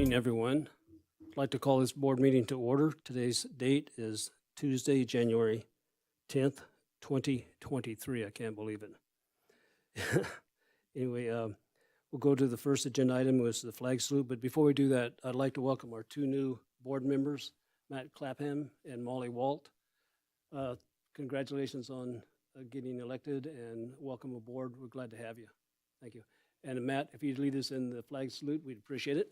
morning, everyone. I'd like to call this board meeting to order. Today's date is Tuesday, January 10th, 2023. I can't believe it. Anyway, we'll go to the first agenda item, was the flag salute. But before we do that, I'd like to welcome our two new board members, Matt Clapham and Molly Walt. Congratulations on getting elected and welcome aboard. We're glad to have you. Thank you. And Matt, if you'd lead us in the flag salute, we'd appreciate it.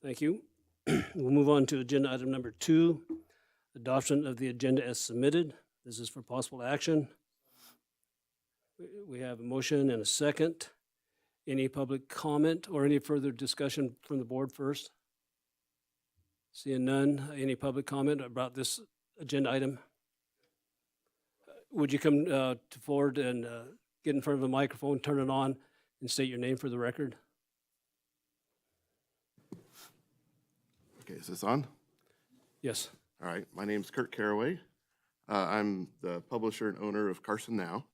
Thank you. We'll move on to agenda item number 2, adoption of the agenda as submitted. This is for possible action. We have a motion and a second. Any public comment or any further discussion from the board first? Seeing none, any public comment about this agenda item? Would you come to forward and get in front of the microphone, turn it on, and state your name for the record? Okay, is this on? Yes. All right, my name's Kurt Caraway. I'm the publisher and owner of Carson Now.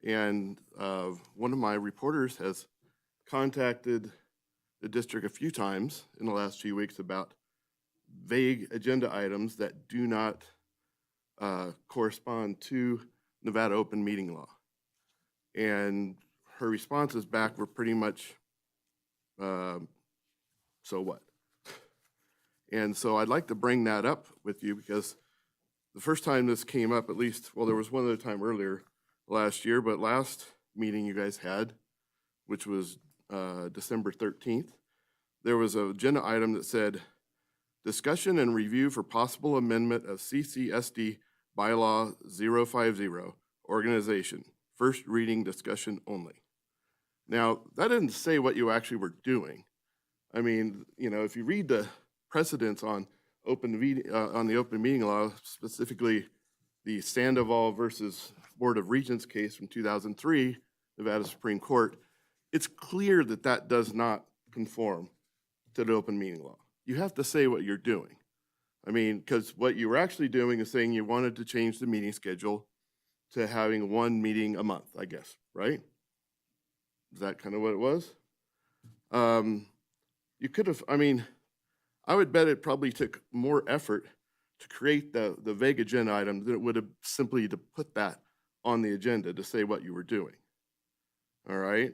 And one of my reporters has contacted the district a few times in the last few weeks about vague agenda items that do not correspond to Nevada open meeting law. And her responses back were pretty much, so what? And so I'd like to bring that up with you because the first time this came up, at least, well, there was one other time earlier last year, but last meeting you guys had, which was December 13th, there was an agenda item that said, discussion and review for possible amendment of CCSD Bylaw 050, organization, first reading discussion only. Now, that didn't say what you actually were doing. I mean, you know, if you read the precedents on the open meeting law, specifically the Sandoval versus Board of Regents case from 2003, Nevada Supreme Court, it's clear that that does not conform to the open meeting law. You have to say what you're doing. I mean, because what you were actually doing is saying you wanted to change the meeting schedule to having one meeting a month, I guess, right? Is that kind of what it was? You could have, I mean, I would bet it probably took more effort to create the vague agenda item than it would have simply to put that on the agenda to say what you were doing. All right?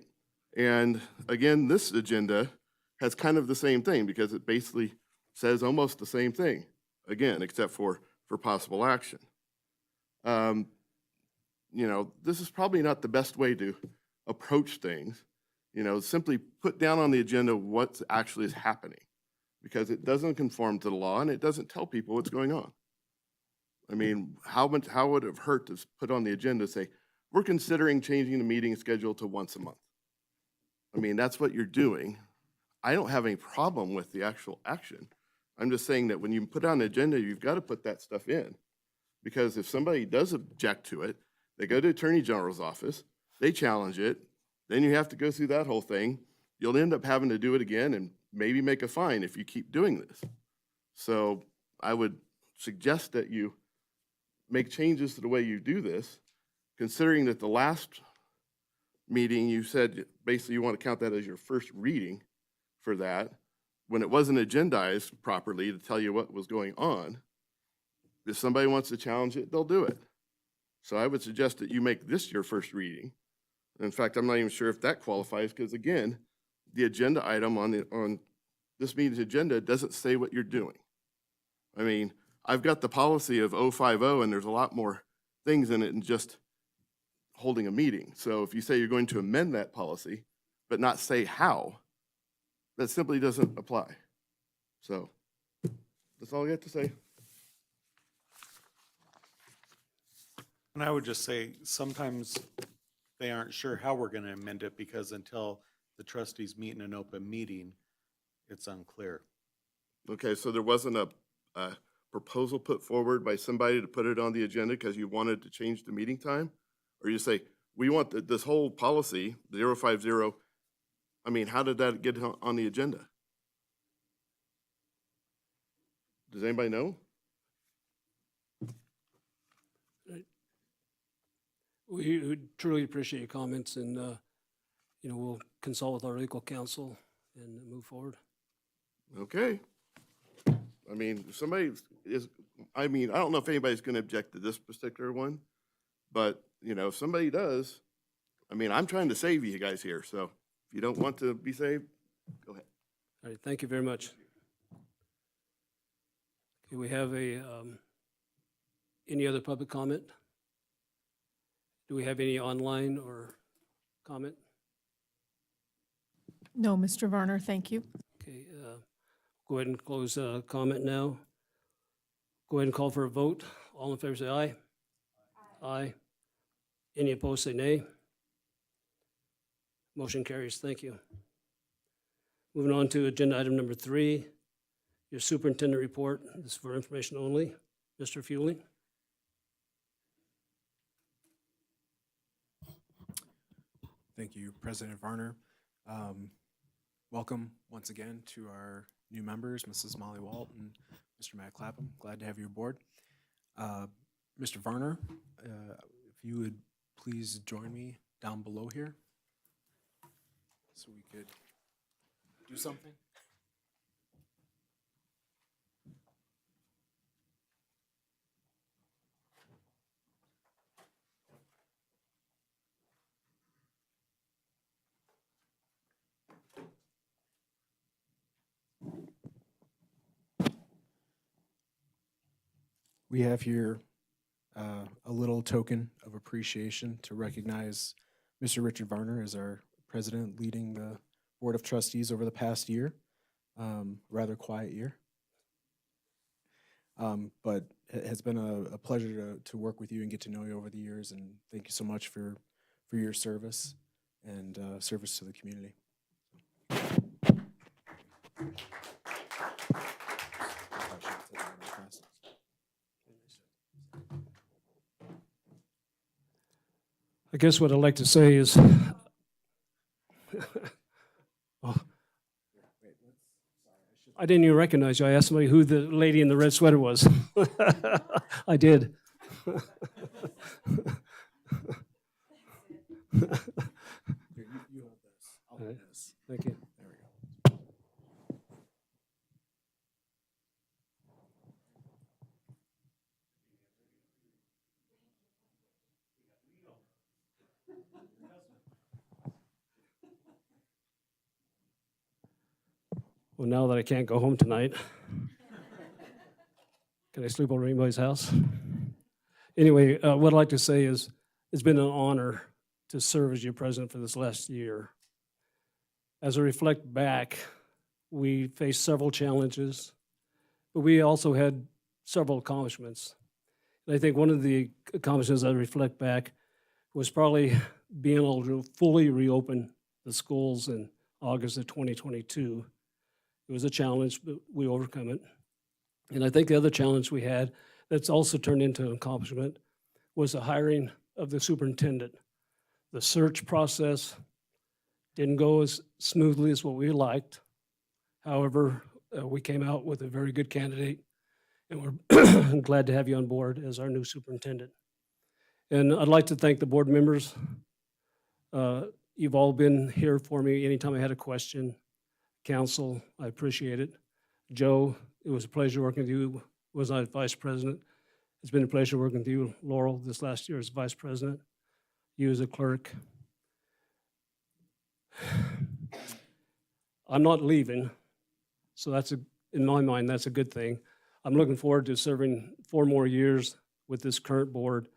And again, this agenda has kind of the same thing because it basically says almost the same thing, again, except for possible action. You know, this is probably not the best way to approach things. You know, simply put down on the agenda what actually is happening, because it doesn't conform to the law and it doesn't tell people what's going on. I mean, how would it have hurt to put on the agenda, say, we're considering changing the meeting schedule to once a month? I mean, that's what you're doing. I don't have any problem with the actual action. I'm just saying that when you put on the agenda, you've got to put that stuff in. Because if somebody does object to it, they go to the Attorney General's office, they challenge it, then you have to go through that whole thing. You'll end up having to do it again and maybe make a fine if you keep doing this. So I would suggest that you make changes to the way you do this, considering that the last meeting you said basically you want to count that as your first reading for that, when it wasn't agendized properly to tell you what was going on. If somebody wants to challenge it, they'll do it. So I would suggest that you make this your first reading. In fact, I'm not even sure if that qualifies because, again, the agenda item on this meeting's agenda doesn't say what you're doing. I mean, I've got the policy of 050 and there's a lot more things in it than just holding a meeting. So if you say you're going to amend that policy, but not say how, that simply doesn't apply. So that's all I got to say. And I would just say, sometimes they aren't sure how we're going to amend it because until the trustees meet in an open meeting, it's unclear. Okay, so there wasn't a proposal put forward by somebody to put it on the agenda because you wanted to change the meeting time? Or you say, we want this whole policy, 050, I mean, how did that get on the agenda? Does anybody know? We truly appreciate your comments, and, we'll consult with our legal counsel and move forward. Okay. I mean, if somebody is, I mean, I don't know if anybody's going to object to this particular one, but, if somebody does, I mean, I'm trying to save you guys here, so if you don't want to be saved, go ahead. All right, thank you very much. Okay, we have any other public comment? Do we have any online or comment? No, Mr. Varner, thank you. Okay, go ahead and close comment now. Go ahead and call for a vote. All in favor say aye. Aye. Any opposed say nay. Motion carries. Thank you. Moving on to agenda item number 3, your superintendent report. This is for information only. Mr. Fueling. Thank you, President Varner. Welcome once again to our new members, Mrs. Molly Walt and Mr. Matt Clapham. Glad to have you aboard. Mr. Varner, if you would please join me down below here so we could do something. We have here a little token of appreciation to recognize Mr. Richard Varner as our president leading the Board of Trustees over the past year. Rather quiet year. But it has been a pleasure to work with you and get to know you over the years, and thank you so much for your service and service to the community. I guess what I'd like to say is, oh, I didn't even recognize you. I asked somebody who the lady in the red sweater was. I did. Here, you hold this. I'll hold this. Thank you. There we go. Well, now that I can't go home tonight, can I sleep over anybody's house? Anyway, what I'd like to say is it's been an honor to serve as your president for this last year. As I reflect back, we faced several challenges, but we also had several accomplishments. And I think one of the accomplishments I reflect back was probably being able to fully reopen the schools in August of 2022. It was a challenge, but we overcome it. And I think the other challenge we had that's also turned into an accomplishment was the hiring of the superintendent. The search process didn't go as smoothly as what we liked. However, we came out with a very good candidate, and we're glad to have you on board as our new superintendent. And I'd like to thank the board members. You've all been here for me anytime I had a question. Council, I appreciate it. Joe, it was a pleasure working with you. Was I vice president? It's been a pleasure working with you, Laurel, this last year as vice president. You as a clerk. I'm not leaving, so that's in my mind, that's a good thing. I'm looking forward to serving 4 more years with this current board,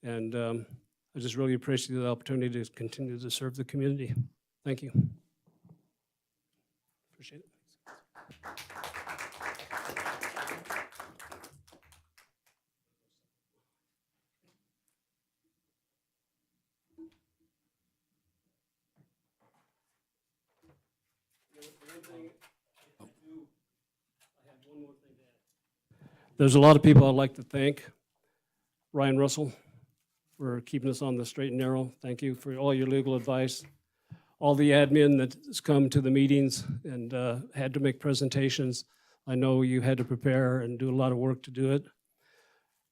and I just really appreciate the opportunity to continue to serve the community. Thank you. Appreciate it. There's a lot of people I'd like to thank. Ryan Russell for keeping us on the straight and narrow. Thank you for all your legal advice. All the admin that's come to the meetings and had to make presentations. I know you had to prepare and do a lot of work to do it.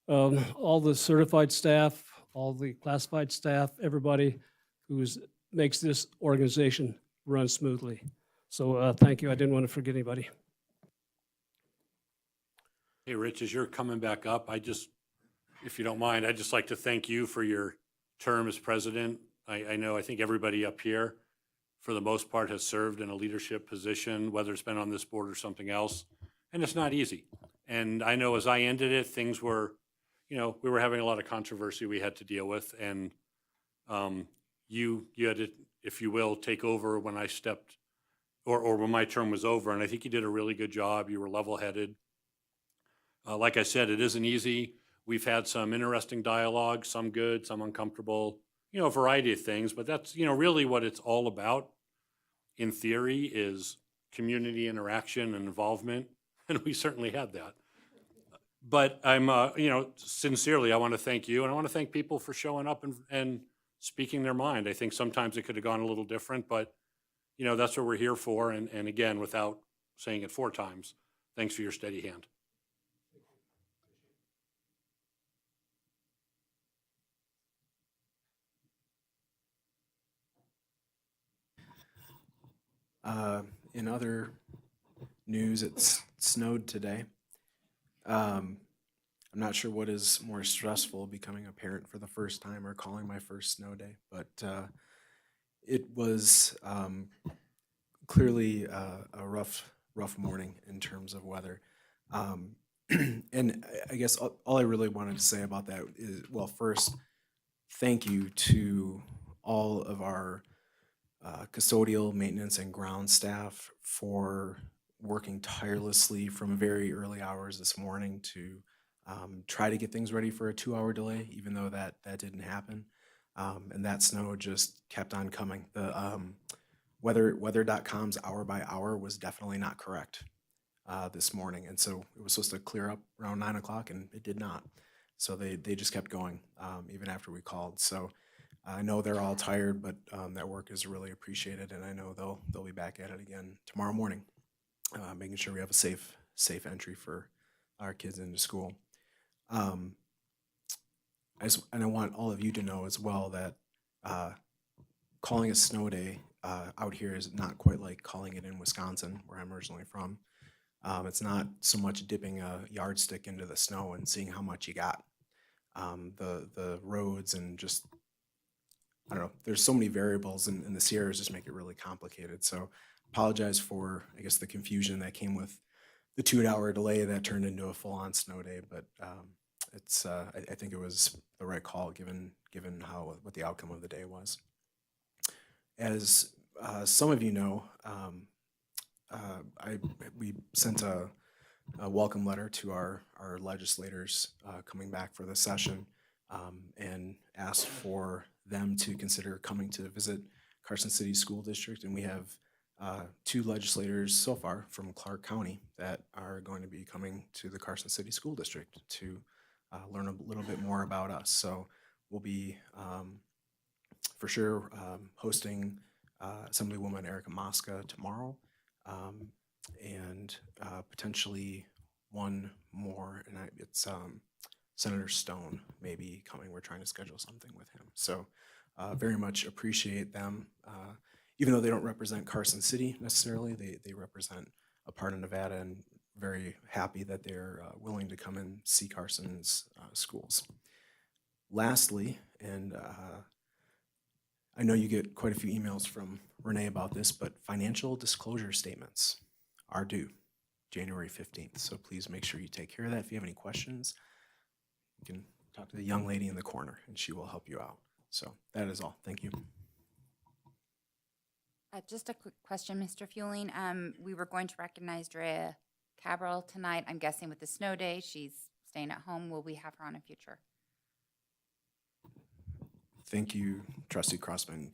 All the certified staff, all the classified staff, everybody who makes this organization run smoothly. So thank you. I didn't want to forget anybody. Hey, Rich, as you're coming back up, if you don't mind, I'd just like to thank you for your term as president. I think everybody up here, for the most part, has served in a leadership position, whether it's been on this board or something else, and it's not easy. And I know as I ended it, things were, we were having a lot of controversy we had to deal with, and you had to, if you will, take over when I stepped, or when my term was over, and I think you did a really good job. You were level-headed. Like I said, it isn't easy. We've had some interesting dialogue, some good, some uncomfortable, a variety of things, but that's, really what it's all about in theory is community interaction and involvement, and we certainly had that. But I'm, sincerely, I want to thank you, and I want to thank people for showing up and speaking their mind. I think sometimes it could have gone a little different, but, that's what we're here for, and again, without saying it 4 times, thanks for your steady hand. In other news, it snowed today. I'm not sure what is more stressful, becoming a parent for the first time or calling my first snow day, but it was clearly a rough morning in terms of weather. And I guess all I really wanted to say about that is, well, first, thank you to all of our custodial, maintenance, and ground staff for working tirelessly from very early hours this morning to try to get things ready for a 2-hour delay, even though that didn't happen. And that snow just kept on coming. The weather.com's hour by hour was definitely not correct this morning. And so it was supposed to clear up around 9 o'clock, and it did not. So they just kept going even after we called. So I know they're all tired, but that work is really appreciated, and I know they'll be back at it again tomorrow morning, making sure we have a safe entry for our kids into school. And I want all of you to know as well that calling a snow day out here is not quite like calling it in Wisconsin, where I'm originally from. It's not so much dipping a yardstick into the snow and seeing how much you got. The roads and just, I don't know, there's so many variables, and the Sierras just make it really complicated. So apologize for, I guess, the confusion that came with the 2-hour delay that turned into a full-on snow day, but it's I think it was the right call given what the outcome of the day was. As some of you know, we sent a welcome letter to our legislators coming back for the session, and asked for them to consider coming to visit Carson City School District. And we have 2 legislators so far from Clark County that are going to be coming to the Carson City School District to learn a little bit more about us. So we'll be for sure hosting Assemblywoman Erica Mosca tomorrow, and potentially one more, and it's Senator Stone may be coming. We're trying to schedule something with him. So very much appreciate them. Even though they don't represent Carson City necessarily, they represent a part of Nevada, and very happy that they're willing to come and see Carson's schools. Lastly, and I know you get quite a few emails from Renee about this, but financial disclosure statements are due January 15th. So please make sure you take care of that. If you have any questions, you can talk to the young lady in the corner and she will help you out. So that is all. Thank you. Just a quick question, Mr. Fueling. We were going to recognize Drea Cabral tonight. I'm guessing with the snow day, she's staying at home. Will we have her on in future? Thank you, Trustee Crossman.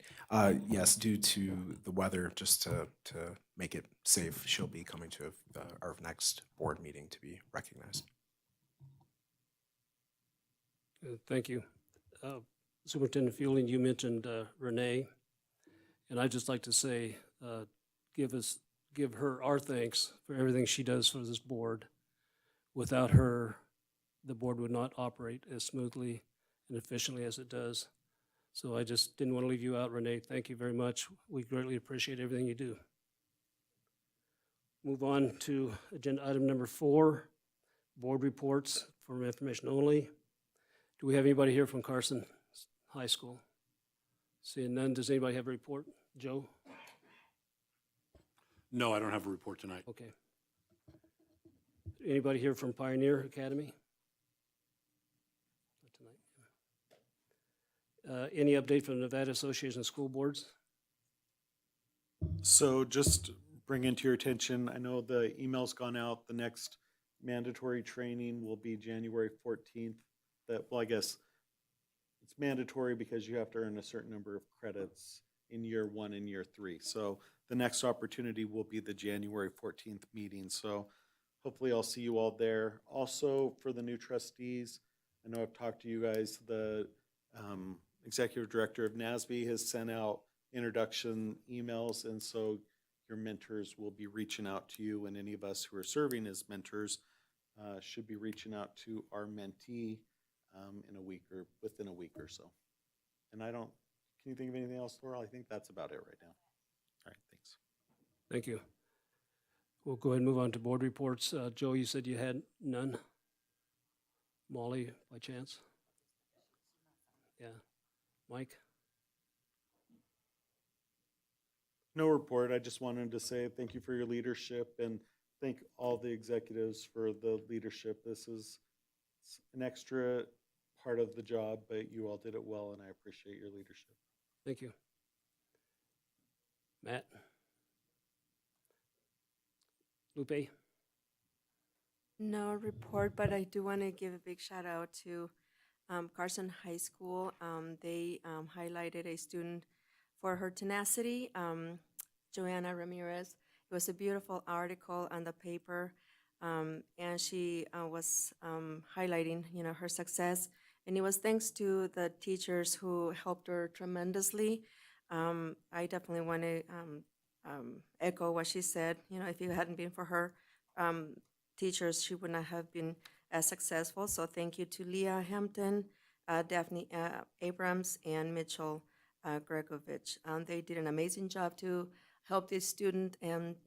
Yes, due to the weather, just to make it safe, she'll be coming to our next board meeting to be recognized. Thank you. Superintendent Fielding, you mentioned Renee, and I'd just like to say, give her our thanks for everything she does for this board. Without her, the board would not operate as smoothly and efficiently as it does. So I just didn't want to leave you out, Renee. Thank you very much. We greatly appreciate everything you do. Move on to agenda item number 4, board reports for information only. Do we have anybody here from Carson High School? Seeing none, does anybody have a report? Joe? No, I don't have a report tonight. Okay. Anybody here from Pioneer Academy? Not tonight. Any update from the Nevada Association of School Boards? So just bring into your attention, I know the email's gone out. The next mandatory training will be January 14th. Well, I guess it's mandatory because you have to earn a certain number of credits in year 1 and year 3. So the next opportunity will be the January 14th meeting. So hopefully I'll see you all there. Also, for the new trustees, I know I've talked to you guys, the executive director of NASB has sent out introduction emails, and so your mentors will be reaching out to you, and any of us who are serving as mentors should be reaching out to our mentee in a week or within a week or so. And can you think of anything else, Laurel? I think that's about it right now. All right, thanks. Thank you. We'll go ahead and move on to board reports. Joe, you said you had none? Molly, by chance? Yeah. Mike? No report. I just wanted to say thank you for your leadership and thank all the executives for the leadership. This is an extra part of the job, but you all did it well, and I appreciate your leadership. Thank you. Matt? Lupe? No report, but I do want to give a big shout out to Carson High School. They highlighted a student for her tenacity, Joanna Ramirez. It was a beautiful article on the paper, and she was highlighting, her success. And it was thanks to the teachers who helped her tremendously. I definitely want to echo what she said. If it hadn't been for her teachers, she would not have been as successful. So thank you to Leah Hampton, Daphne Abrams, and Mitchell Gregovich. They did an amazing job to help this student, and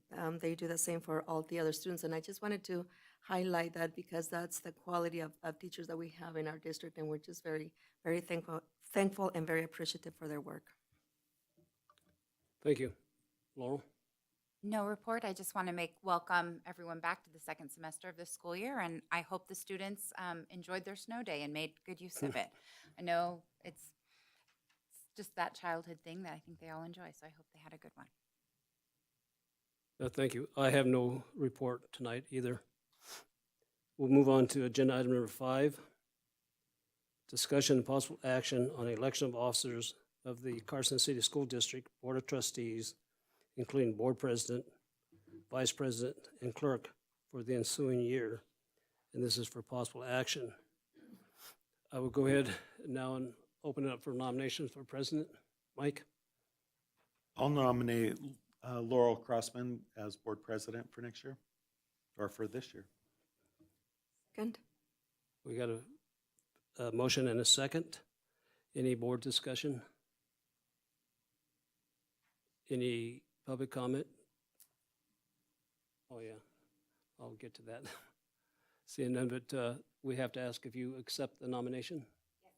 they do the same for all the other students. And I just wanted to highlight that because that's the quality of teachers that we have in our district, and we're just very, very thankful and very appreciative for their work. Thank you. Laurel? No report. I just want to welcome everyone back to the second semester of this school year, and I hope the students enjoyed their snow day and made good use of it. I know it's just that childhood thing that I think they all enjoy, so I hope they had a good one. Thank you. I have no report tonight either. We'll move on to agenda item number 5. Discussion and possible action on election of officers of the Carson City School District Board of Trustees, including board president, vice president, and clerk for the ensuing year. And this is for possible action. I will go ahead now and open it up for nominations for president. Mike? I'll nominate Laurel Crossman as board president for next year, or for this year. Second. We got a motion and a second. Any board discussion? Any public comment? Oh, yeah, I'll get to that. Seeing none, but we have to ask if you accept the nomination? Yes,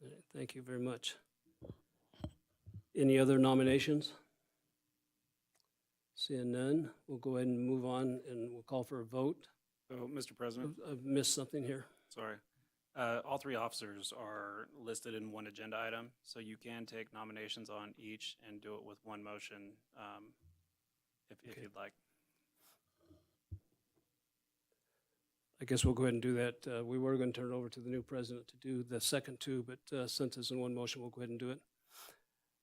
I do. Thank you very much. Any other nominations? Seeing none, we'll go ahead and move on and we'll call for a vote. So, Mr. President, I've missed something here. sorry. All 3 officers are listed in one agenda item, so you can take nominations on each and do it with one motion if you'd like. I guess we'll go ahead and do that. We were going to turn it over to the new president to do the second 2, but since it's in one motion, we'll go ahead and do it.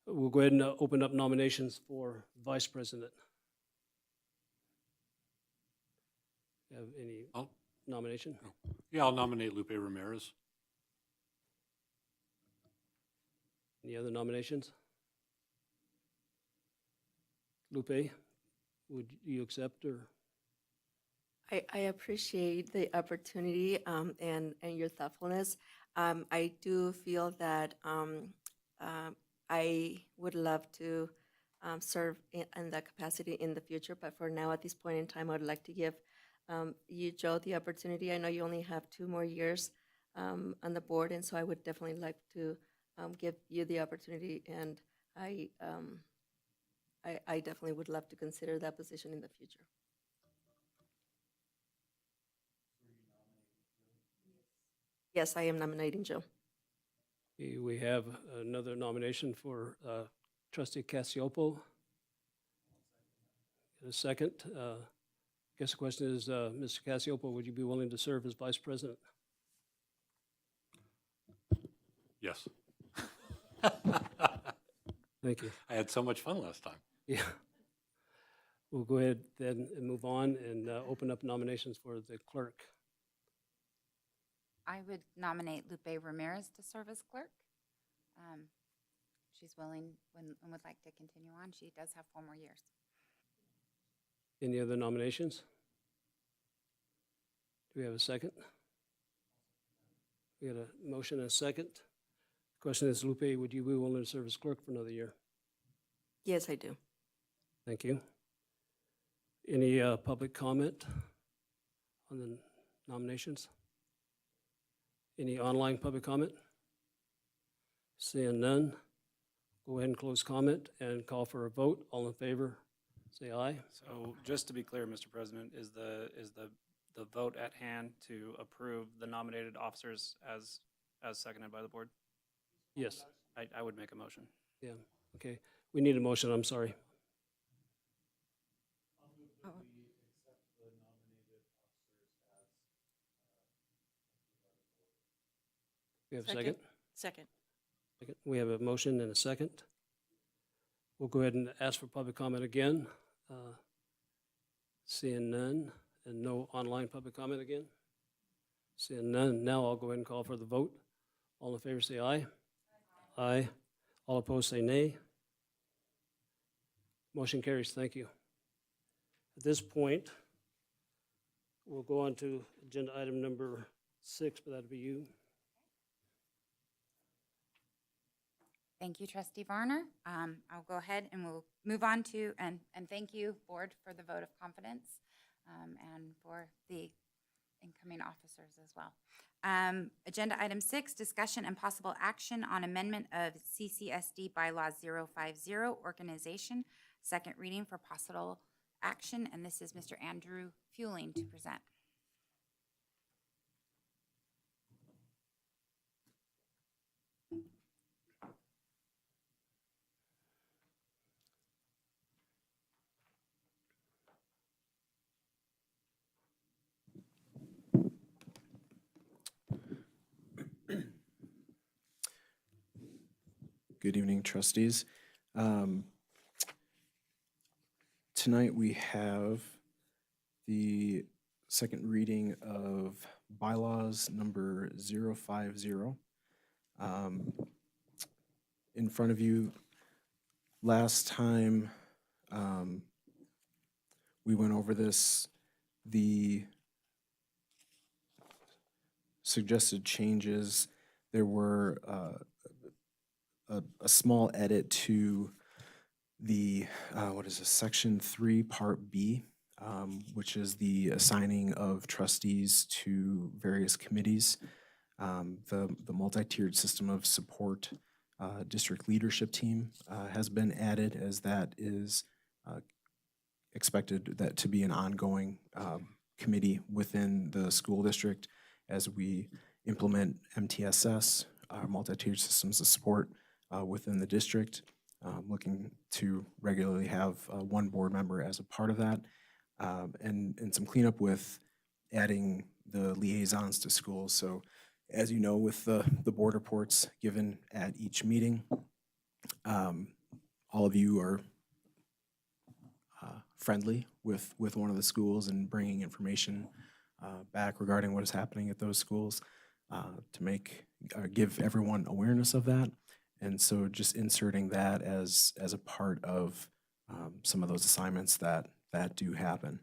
We'll go ahead and open up nominations for vice president. Have any Oh. nomination? Yeah, I'll nominate Lupe Ramirez. Any other nominations? Lupe, would you accept or? I appreciate the opportunity and your thoughtfulness. I do feel that I would love to serve in that capacity in the future, but for now, at this point in time, I would like to give you, Joe, the opportunity. I know you only have 2 more years on the board, and so I would definitely like to give you the opportunity, and I definitely would love to consider that position in the future. Yes, I am nominating Joe. Okay, we have another nomination for trustee Cassiopo. A second. Guess the question is, Mr. Cassiopo, would you be willing to serve as vice president? Yes. Thank you. I had so much fun last time. Yeah. We'll go ahead then and move on and open up nominations for the clerk. I would nominate Lupe Ramirez to serve as clerk. She's willing and would like to continue on. She does have 4 more years. Any other nominations? Do we have a second? We got a motion and a second. Question is, Lupe, would you be willing to serve as clerk for another year? Yes, I do. Thank you. Any public comment on the nominations? Any online public comment? Seeing none, go ahead and close comment and call for a vote. All in favor, say aye. So just to be clear, Mr. President, is the vote at hand to approve the nominated officers as seconded by the board? Yes, I would make a motion. yeah, okay. We need a motion, I'm sorry. We have a second? Second. Second. We have a motion and a second. We'll go ahead and ask for public comment again. Seeing none, and no online public comment again. Seeing none, now I'll go ahead and call for the vote. All in favor say aye. Aye. All opposed say nay. Motion carries. Thank you. At this point, we'll go on to agenda item number 6, but that'll be you. Thank you, Trustee Varner. I'll go ahead and we'll move on to, and thank you, Board, for the vote of confidence and for the incoming officers as well. Agenda item 6, discussion and possible action on amendment of CCSD Bylaw 050, organization, second reading for possible action, and this is Mr. Andrew Fueling to present. Good evening, trustees. Tonight we have the second reading of bylaws number 050. In front of you, last time we went over this, the suggested changes, there were a small edit to the, what is this, Section 3, Part B, which is the assigning of trustees to various committees. The multi-tiered system of support district leadership team has been added, as that is expected that to be an ongoing committee within the school district as we implement MTSS, our multi-tiered systems of support within the district. Looking to regularly have one board member as a part of that, and some cleanup with adding the liaisons to schools. So as you know, with the board reports given at each meeting, all of you are friendly with one of the schools and bringing information back regarding what is happening at those schools to give everyone awareness of that. And so just inserting that as a part of some of those assignments that do happen.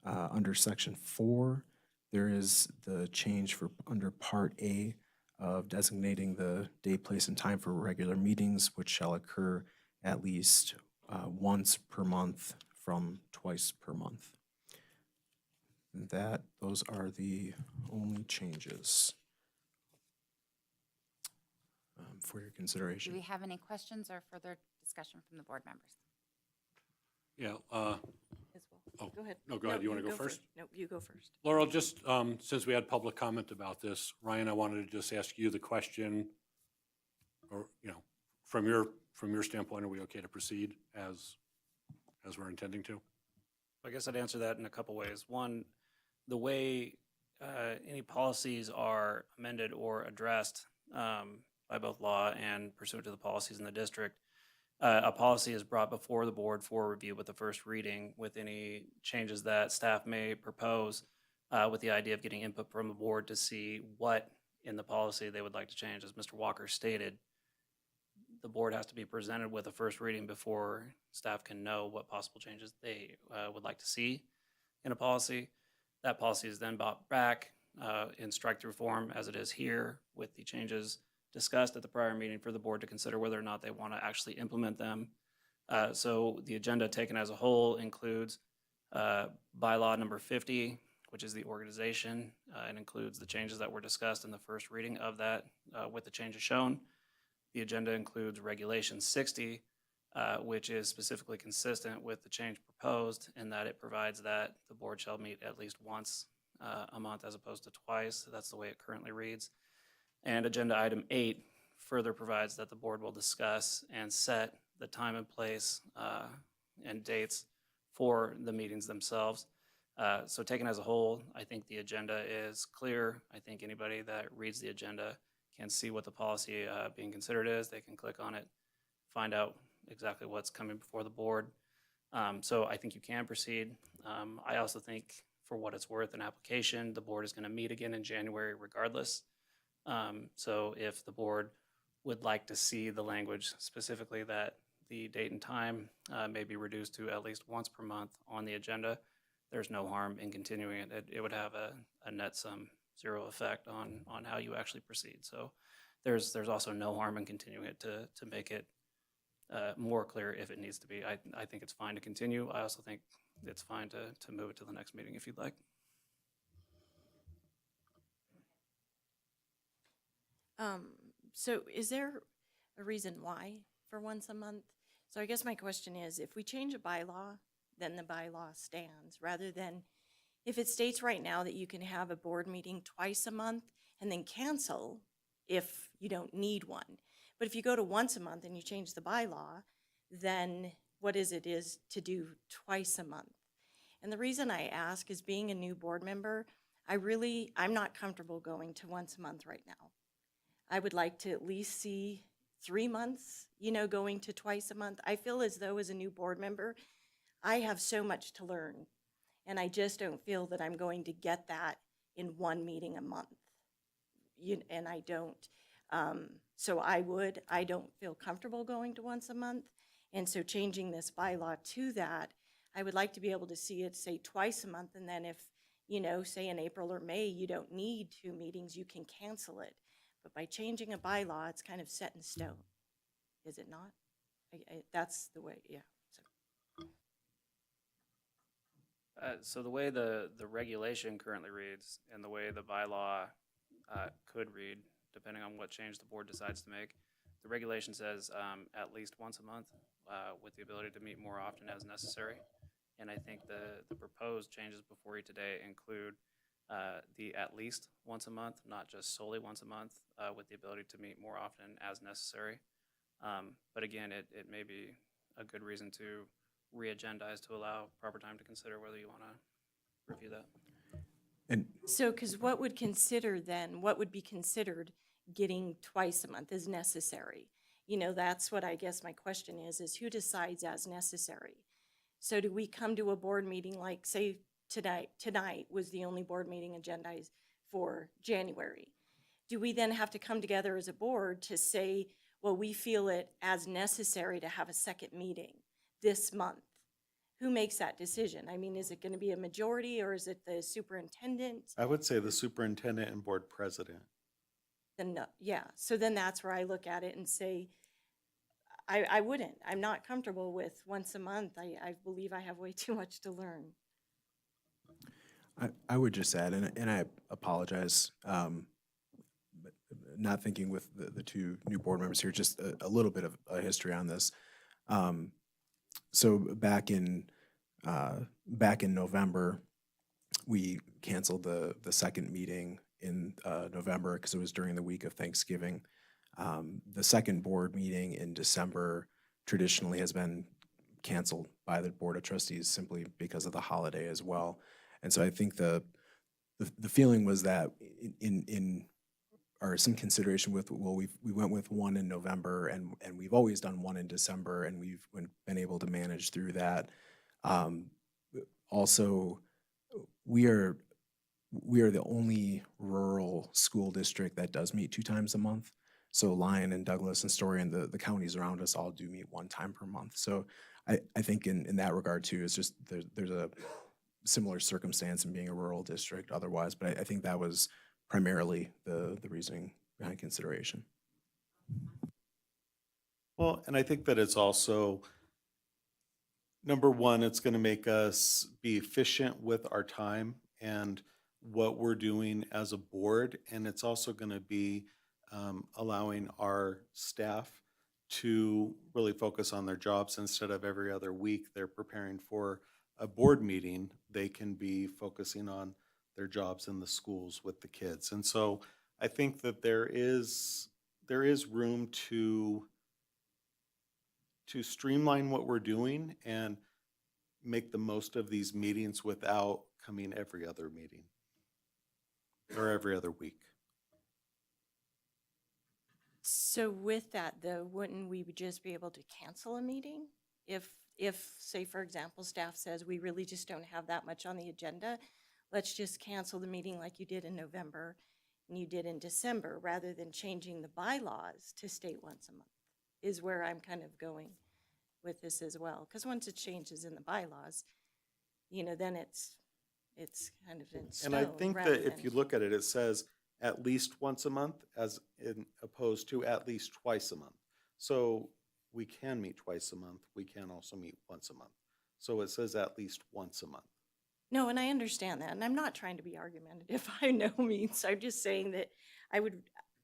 Under section 4, there is the change for under part A of designating the day, place, and time for regular meetings, which shall occur at least once per month from twice per month. Those are the only changes for your Do consideration. we have any questions or further discussion from the board members? Yeah, As well. Oh, Go ahead. no, go ahead. You wanna go first? No, you go first. Laurel, just since we had public comment about this, Ryan, I wanted to just ask you the question, or, from your standpoint, are we okay to proceed as we're intending to? I guess I'd answer that in a couple ways. One, the way any policies are amended or addressed by both law and pursuant to the policies in the district, a policy is brought before the board for review with the first reading with any changes that staff may propose, with the idea of getting input from the board to see what in the policy they would like to change. As Mr. Walker stated, the board has to be presented with a first reading before staff can know what possible changes they would like to see in a policy. That policy is then brought back in strike-through form as it is here with the changes discussed at the prior meeting for the board to consider whether or not they want to actually implement them. So the agenda taken as a whole includes bylaw number 50, which is the organization. It includes the changes that were discussed in the first reading of that with the changes shown. The agenda includes regulation 60, which is specifically consistent with the change proposed in that it provides that the board shall meet at least once a month as opposed to twice. That's the way it currently reads. And agenda item 8 further provides that the board will discuss and set the time and place and dates for the meetings themselves. So taken as a whole, I think the agenda is clear. I think anybody that reads the agenda can see what the policy being considered is. They can click on it, find out exactly what's coming before the board. So I think you can proceed. I also think, for what it's worth, an application, the board is going to meet again in January regardless. So if the board would like to see the language specifically that the date and time may be reduced to at least once per month on the agenda, there's no harm in continuing it. It would have a net sum zero effect on how you actually proceed. So there's also no harm in continuing it to make it more clear if it needs to be. I think it's fine to continue. I also think it's fine to move it to the next meeting if you'd like. So is there a reason why for once a month? So I guess my question is, if we change a bylaw, then the bylaw stands, rather than if it states right now that you can have a board meeting twice a month and then cancel if you don't need one. But if you go to once a month and you change the bylaw, then what is to do twice a month? And the reason I ask is, being a new board member, I'm not comfortable going to once a month right now. I would like to at least see 3 months, going to twice a month. I feel as though as a new board member, I have so much to learn, and I just don't feel that I'm going to get that in one meeting a month. And I don't. So I don't feel comfortable going to once a month. And so changing this bylaw to that, I would like to be able to see it say twice a month. And then if, say in April or May, you don't need 2 meetings, you can cancel it. But by changing a bylaw, it's kind of set in stone. Is it not? That's the way, yeah. So the way the regulation currently reads and the way the bylaw could read, depending on what change the board decides to make, the regulation says at least once a month with the ability to meet more often as necessary. And I think the proposed changes before you today include the at least once a month, not just solely once a month, with the ability to meet more often as necessary. But again, it may be a good reason to re-agendize to allow proper time to consider whether you want to review that. And So, because what would be considered getting twice a month is necessary? That's what I guess my question is who decides as necessary? So do we come to a board meeting, like say tonight was the only board meeting agendized for January? Do we then have to come together as a board to say, well, we feel it as necessary to have a second meeting this month. Who makes that decision? I mean, is it going to be a majority or is it the superintendent? I would say the superintendent and board president. Then, no, yeah, so then that's where I look at it and say, I wouldn't. I'm not comfortable with once a month. I believe I have way too much to learn. I would just add, and I apologize, but not thinking with the two new board members here, just a little bit of a history on this. So back in November, we canceled the second meeting in November because it was during the week of Thanksgiving. The second board meeting in December traditionally has been canceled by the Board of Trustees simply because of the holiday as well. And so I think the feeling was that in or some consideration with, well, we went with one in November and we've always done one in December and we've been able to manage through that. Also, we are the only rural school district that does meet 2 times a month. So Lyon and Douglas and Story and the counties around us all do meet 1 time per month. So I think in that regard too, it's just there's a similar circumstance in being a rural district otherwise, but I think that was primarily the reasoning behind consideration. Well, and I think that it's also, number one, it's going to make us be efficient with our time and what we're doing as a board. And it's also going to be allowing our staff to really focus on their jobs instead of every other week they're preparing for a board meeting. They can be focusing on their jobs in the schools with the kids. And so I think that there is room to streamline what we're doing and make the most of these meetings without coming every other meeting or every other week. So with that though, wouldn't we just be able to cancel a meeting? If say, for example, staff says we really just don't have that much on the agenda, let's just cancel the meeting like you did in November and you did in December, rather than changing the bylaws to state once a month, is where I'm kind of going with this as well. Because once it changes in the bylaws, then it's kind of in stone. And I think rather that if than- you look at it, it says at least once a month as in opposed to at least twice a month. So we can meet twice a month. We can also meet once a month. So it says at least once a month. No, and I understand that, and I'm not trying to be argumentative by no means. I'm just saying that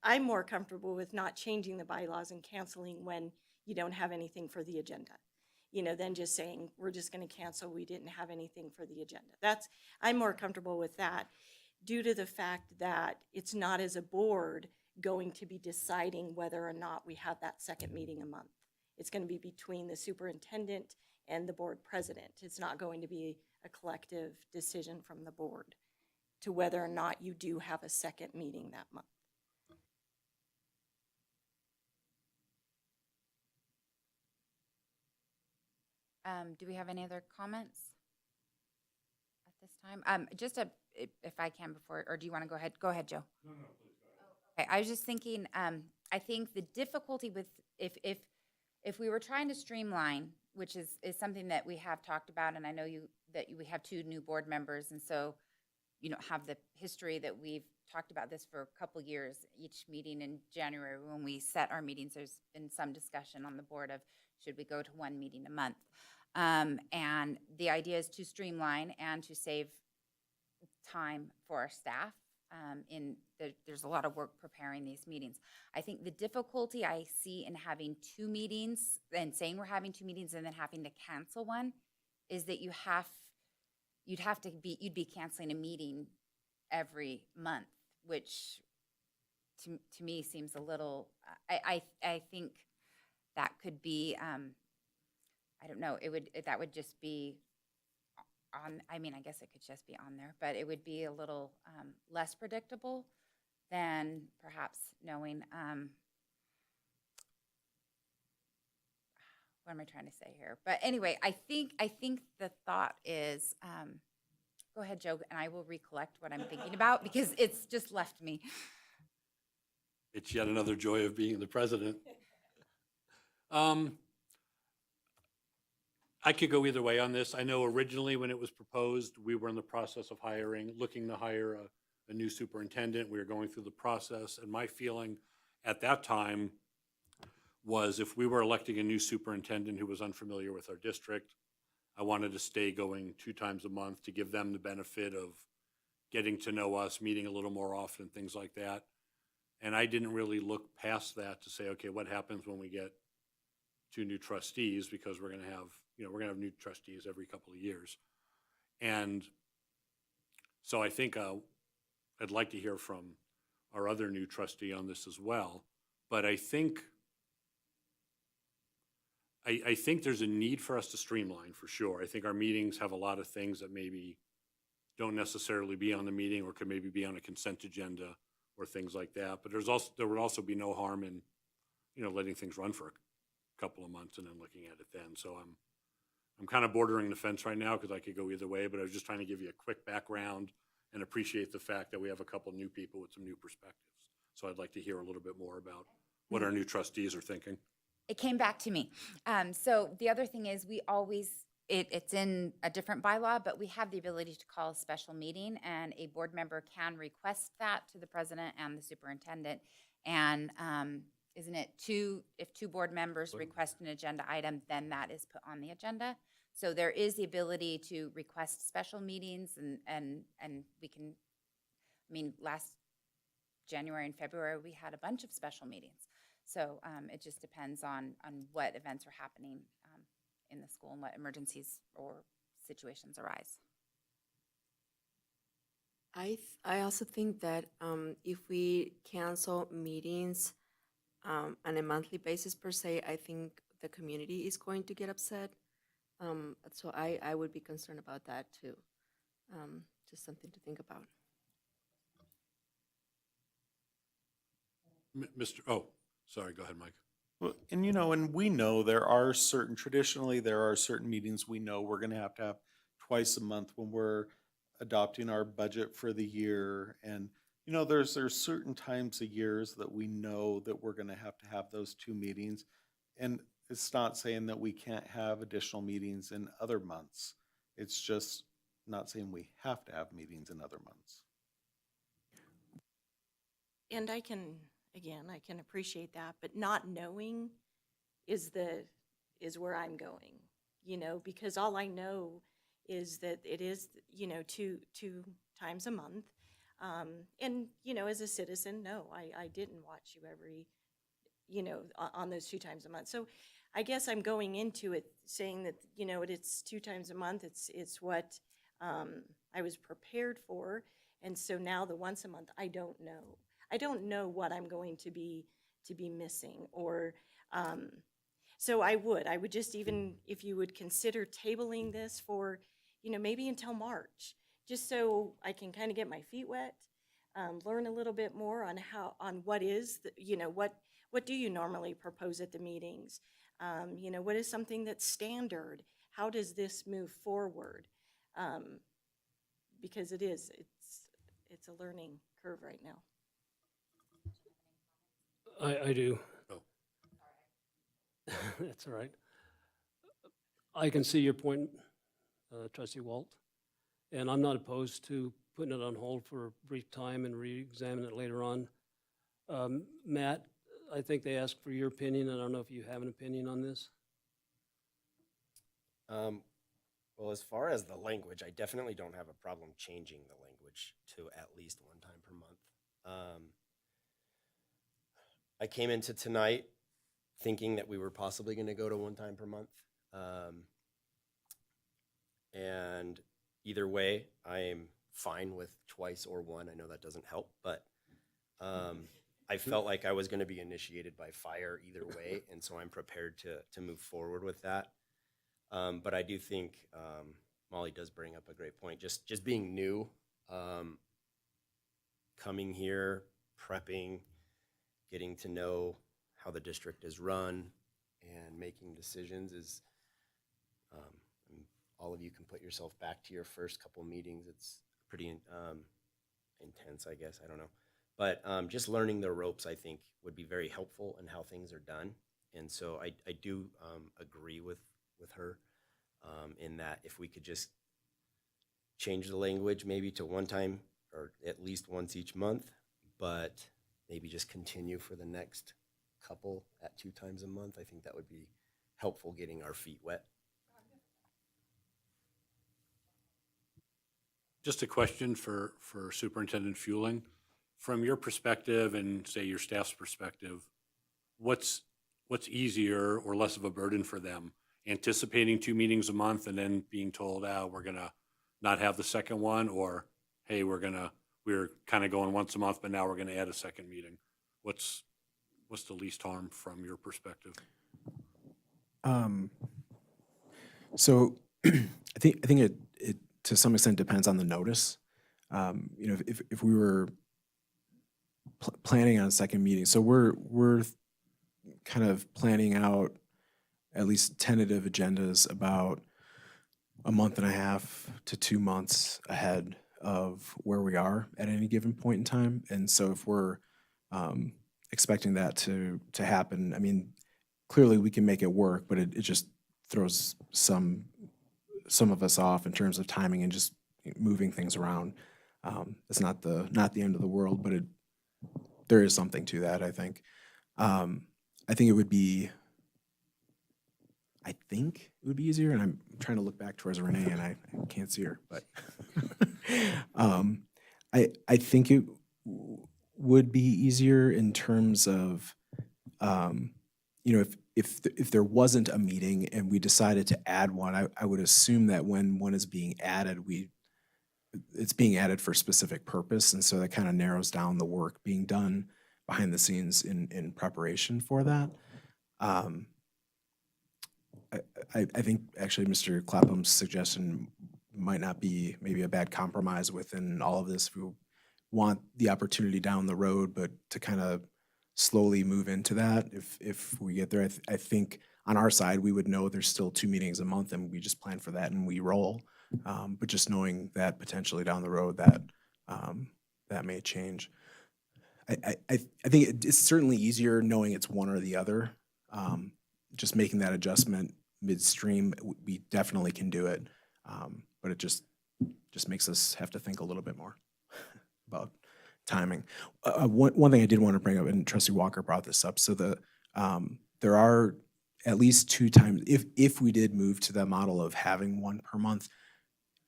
I'm more comfortable with not changing the bylaws and canceling when you don't have anything for the agenda, than just saying, we're just gonna cancel, we didn't have anything for the agenda. I'm more comfortable with that due to the fact that it's not as a board going to be deciding whether or not we have that second meeting a month. It's gonna be between the superintendent and the board president. It's not going to be a collective decision from the board to whether or not you do have a second meeting that month. Do we have any other comments at this time? If I can before, or do you want to go ahead? Go ahead, Joe. No, please go ahead. Okay, I was just thinking, I think the difficulty with, if we were trying to streamline, which is something that we have talked about, and I know we have 2 new board members, and so have the history that we've talked about this for a couple years. Each meeting in January, when we set our meetings, there's been some discussion on the board of should we go to 1 meeting a month. And the idea is to streamline and to save time for our staff. There's a lot of work preparing these meetings. I think the difficulty I see in having 2 meetings and saying we're having 2 meetings and then having to cancel one is that you'd be canceling a meeting every month, which to me seems a little, I think that could be, I don't know, that would just be on, I guess it could just be on there, but it would be a little less predictable than perhaps knowing, what am I trying to say here? But anyway, I think the thought is, go ahead, Joe, and I will recollect what I'm thinking about because it's just left me. It's yet another joy of being the president. I could go either way on this. I know originally when it was proposed, we were in the process of looking to hire a new superintendent. We were going through the process, and my feeling at that time was if we were electing a new superintendent who was unfamiliar with our district, I wanted to stay going 2 times a month to give them the benefit of getting to know us, meeting a little more often, things like that. And I didn't really look past that to say, okay, what happens when we get 2 new trustees, because we're going to have, we're going to have new trustees every couple of years. And so I think I'd like to hear from our other new trustee on this as well. But I think there's a need for us to streamline for sure. I think our meetings have a lot of things that maybe don't necessarily be on the meeting or could maybe be on a consent agenda or things like that. But there would also be no harm in, letting things run for a couple of months and then looking at it then. So I'm kind of bordering the fence right now because I could go either way, but I was just trying to give you a quick background and appreciate the fact that we have a couple new people with some new perspectives. So I'd like to hear a little bit more about what our new trustees are thinking. It came back to me. So the other thing is it's in a different bylaw, but we have the ability to call a special meeting, and a board member can request that to the president and the superintendent. And isn't it if 2 board members request an agenda item, then that is put on the agenda. So there is the ability to request special meetings, and we can, last January and February, we had a bunch of special meetings. So it just depends on what events are happening in the school and what emergencies or situations arise. I also think that if we cancel meetings on a monthly basis per se, I think the community is going to get upset. So I would be concerned about that too. Just something to think about. Sorry, go ahead, Mike. Well, and and we know traditionally there are certain meetings we know we're going to have twice a month when we're adopting our budget for the year. And, there's certain times of years that we know that we're going to have those 2 meetings. And it's not saying that we can't have additional meetings in other months. It's just not saying we have to have meetings in other months. And I can appreciate that, but not knowing is where I'm going, because all I know is that it is, 2 times a month. And, as a citizen, no, I didn't watch you every, on those 2 times a month. So I guess I'm going into it saying that, it's 2 times a month. It's what I was prepared for. And so now the once a month, I don't know. I don't know what I'm going to be missing, or so I would just, even if you would consider tabling this for, maybe until March, just so I can kind of get my feet wet, learn a little bit more on what is, what do you normally propose at the meetings? What is something that's standard? How does this move forward? Because it's a learning curve right now. I do. Oh. That's all right. I can see your point, Trustee Walt, and I'm not opposed to putting it on hold for a brief time and re-examine it later on. Matt, I think they asked for your opinion. I don't know if you have an opinion on this. Well, as far as the language, I definitely don't have a problem changing the language to at least 1 time per month. I came into tonight thinking that we were possibly going to go to 1 time per month. And either way, I am fine with twice or 1. I know that doesn't help, but I felt like I was going to be initiated by fire either way, and so I'm prepared to move forward with that. But I do think Molly does bring up a great point. Just being new, coming here, prepping, getting to know how the district is run, and making decisions is, all of you can put yourself back to your first couple meetings. It's pretty intense, I guess. I don't know. But just learning the ropes, I think, would be very helpful in how things are done. And so I do agree with her in that if we could just change the language maybe to one time or at least once each month, but maybe just continue for the next couple at 2 times a month, I think that would be helpful getting our feet wet. Just a question for Superintendent Fueling. From your perspective and say your staff's perspective, what's easier or less of a burden for them? Anticipating 2 meetings a month and then being told, we're gonna not have the second one, or hey, we're kind of going once a month, but now we're gonna add a second meeting. What's the least harm from your perspective? So I think it to some extent depends on the notice. If we were planning on a second meeting, so we're kind of planning out at least tentative agendas about a month and a half to 2 months ahead of where we are at any given point in time. And so if we're expecting that to happen, I mean, clearly we can make it work, but it just throws some of us off in terms of timing and just moving things around. It's not the end of the world, but there is something to that, I think. I think it would be easier, and I'm trying to look back towards Renee, and I can't see her, but I think it would be easier in terms of, if there wasn't a meeting and we decided to add one, I would assume that when one is being added, it's being added for a specific purpose, and so that kind of narrows down the work being done behind the scenes in preparation for that. I think actually Mr. Clapham's suggestion might not be maybe a bad compromise within all of this. If we want the opportunity down the road, but to kind of slowly move into that, if we get there, I think on our side, we would know there's still 2 meetings a month and we just plan for that and we roll. But just knowing that potentially down the road that may change. I think it's certainly easier knowing it's one or the other. Just making that adjustment midstream, we definitely can do it. But it just makes us have to think a little bit more about timing. One thing I did want to bring up, and Trustee Walker brought this up, so there are at least 2 times, if we did move to the model of having 1 per month,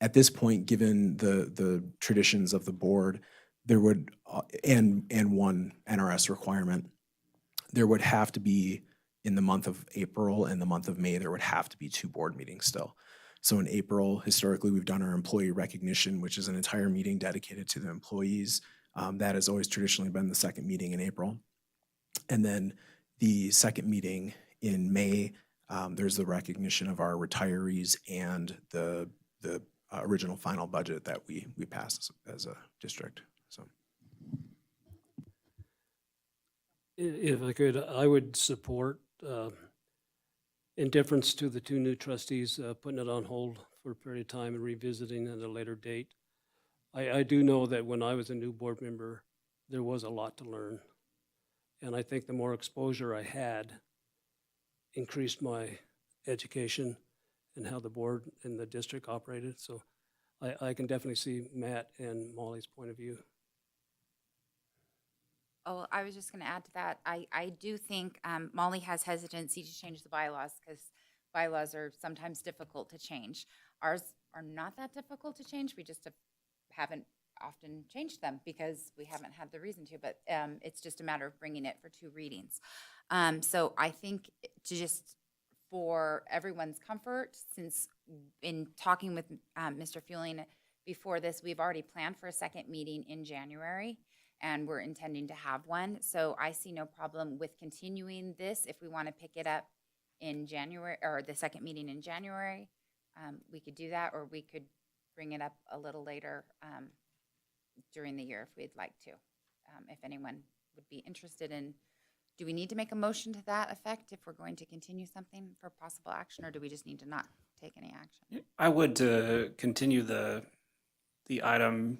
at this point, given the traditions of the board, there would, and 1 NRS requirement, there would have to be, in the month of April and the month of May, there would have to be 2 board meetings still. So in April, historically, we've done our employee recognition, which is an entire meeting dedicated to the employees. That has always traditionally been the second meeting in April. And then the second meeting in May, there's the recognition of our retirees and the original final budget that we passed as a district. So, If I could, I would support, in deference to the 2 new trustees, putting it on hold for a period of time and revisiting at a later date. I do know that when I was a new board member, there was a lot to learn. And I think the more exposure I had increased my education and how the board and the district operated. So I can definitely see Matt and Molly's point of view. Oh, I was just going to add to that. I do think Molly has hesitancy to change the bylaws because bylaws are sometimes difficult to change. Ours are not that difficult to change. We just haven't often changed them because we haven't had the reason to, but it's just a matter of bringing it for 2 readings. So I think for everyone's comfort, since in talking with Mr. Fueling before this, we've already planned for a second meeting in January, and we're intending to have one. So I see no problem with continuing this. If we want to pick it up in January, or the second meeting in January, we could do that, or we could bring it up a little later during the year if we'd like to. If anyone would be interested in, do we need to make a motion to that effect if we're going to continue something for possible action, or do we just need to not take any action? I would to continue the item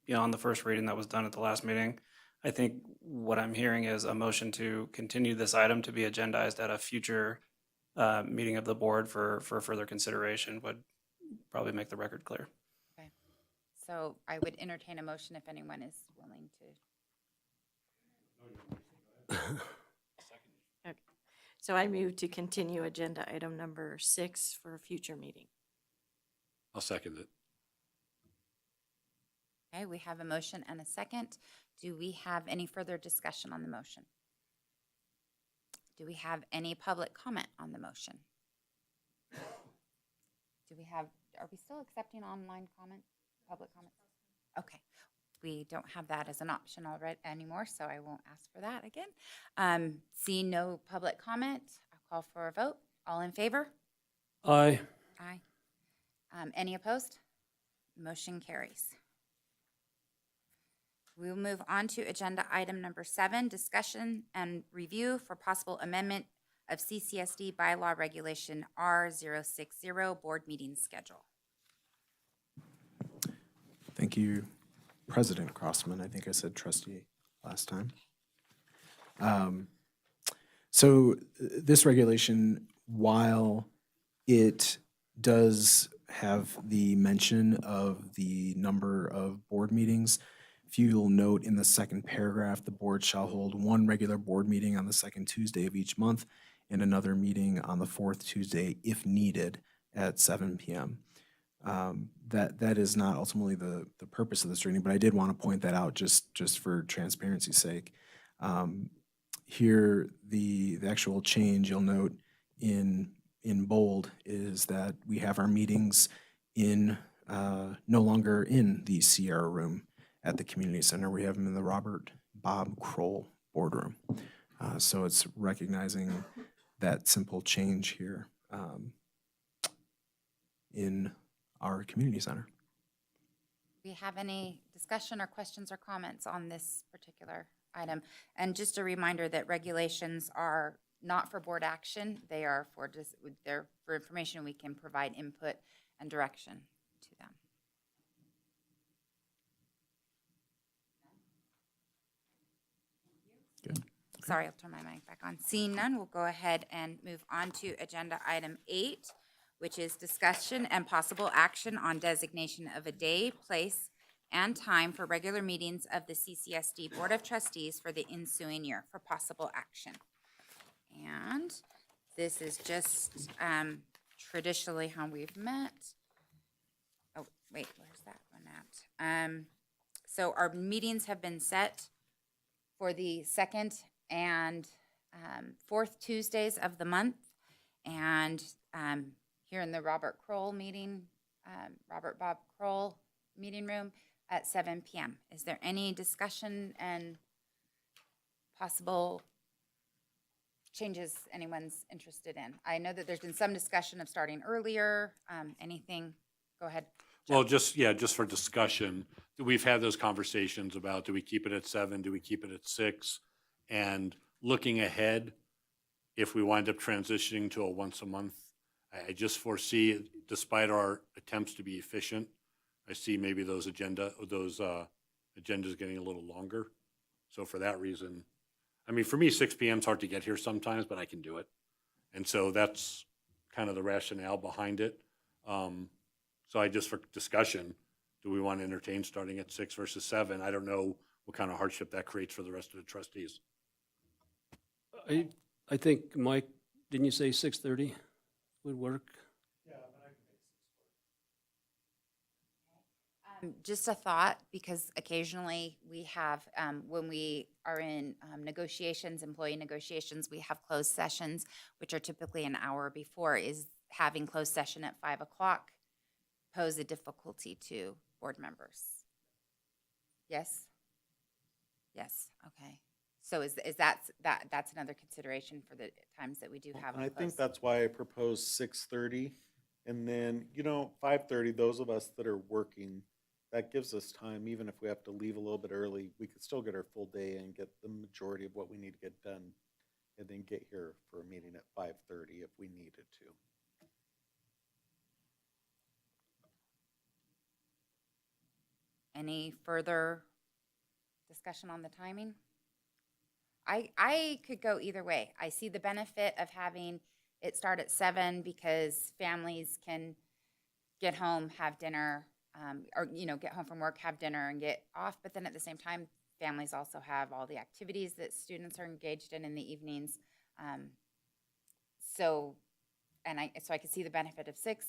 beyond the first reading that was done at the last meeting. I think what I'm hearing is a motion to continue this item to be agendized at a future meeting of the board for further consideration would probably make the record clear. Okay. So I would entertain a motion if anyone is willing to. Okay. So I move to continue agenda item number 6 for a future meeting. I'll second it. Okay, we have a motion and a second. Do we have any further discussion on the motion? Do we have any public comment on the motion? Are we still accepting online comment, public comments? Okay, we don't have that as an option already anymore, so I won't ask for that again. Seeing no public comment, I'll call for a vote. All in favor? Aye. Aye. Any opposed? Motion carries. We will move on to agenda item number 7, discussion and review for possible amendment of CCSD bylaw regulation R060 board meeting schedule. Thank you, President Crossman. I think I said trustee last time. So this regulation, while it does have the mention of the number of board meetings, if you'll note in the second paragraph, the board shall hold one regular board meeting on the second Tuesday of each month and another meeting on the fourth Tuesday if needed at 7 p.m. That is not ultimately the purpose of this training, but I did want to point that out just for transparency's sake. Here, the actual change you'll note in bold is that we have our meetings in no longer in the Sierra room at the community center. We have them in the Robert Bob Kroll boardroom. So it's recognizing that simple change here in our community center. Do we have any discussion or questions or comments on this particular item? And just a reminder that regulations are not for board action. They are for they're for information we can provide input and direction to them. Good. Sorry, I'll turn my mic back on. Seeing none, we'll go ahead and move on to agenda item 8, which is discussion and possible action on designation of a day, place, and time for regular meetings of the CCSD Board of Trustees for the ensuing year for possible action. And this is just traditionally how we've met. Oh, wait, where's that one at? So our meetings have been set for the second and fourth Tuesdays of the month. And here in the Robert Bob Kroll meeting room at 7 p.m. Is there any discussion and possible changes anyone's interested in? I know that there's been some discussion of starting earlier. Anything? Go ahead. Well, just for discussion, we've had those conversations about, do we keep it at 7? Do we keep it at 6? And looking ahead, if we wind up transitioning to a once a month, I just foresee, despite our attempts to be efficient, I see maybe those agendas getting a little longer. So for that reason, I mean, for me, 6 p.m. is hard to get here sometimes, but I can do it. And so that's kind of the rationale behind it. So I just, for discussion, do we want to entertain starting at 6 versus 7? I don't know what kind of hardship that creates for the rest of the trustees. I think, Mike, didn't you say 6:30 would work? Just a thought, because occasionally we have, when we are in negotiations, employee negotiations, we have closed sessions, which are typically an hour before. Is having closed session at 5 o'clock pose a difficulty to board members? Yes? Yes, okay. So is that's another consideration for the times that we do have. And I them think closed. that's why I proposed 6:30. And then, 5:30, those of us that are working, that gives us time, even if we have to leave a little bit early, we could still get our full day and get the majority of what we need to get done, and then get here for a meeting at 5:30 if we needed to. Any further discussion on the timing? I could go either way. I see the benefit of having it start at 7 because families can get home, have dinner, or, get home from work, have dinner, and get off. But then at the same time, families also have all the activities that students are engaged in the evenings. So I could see the benefit of 6.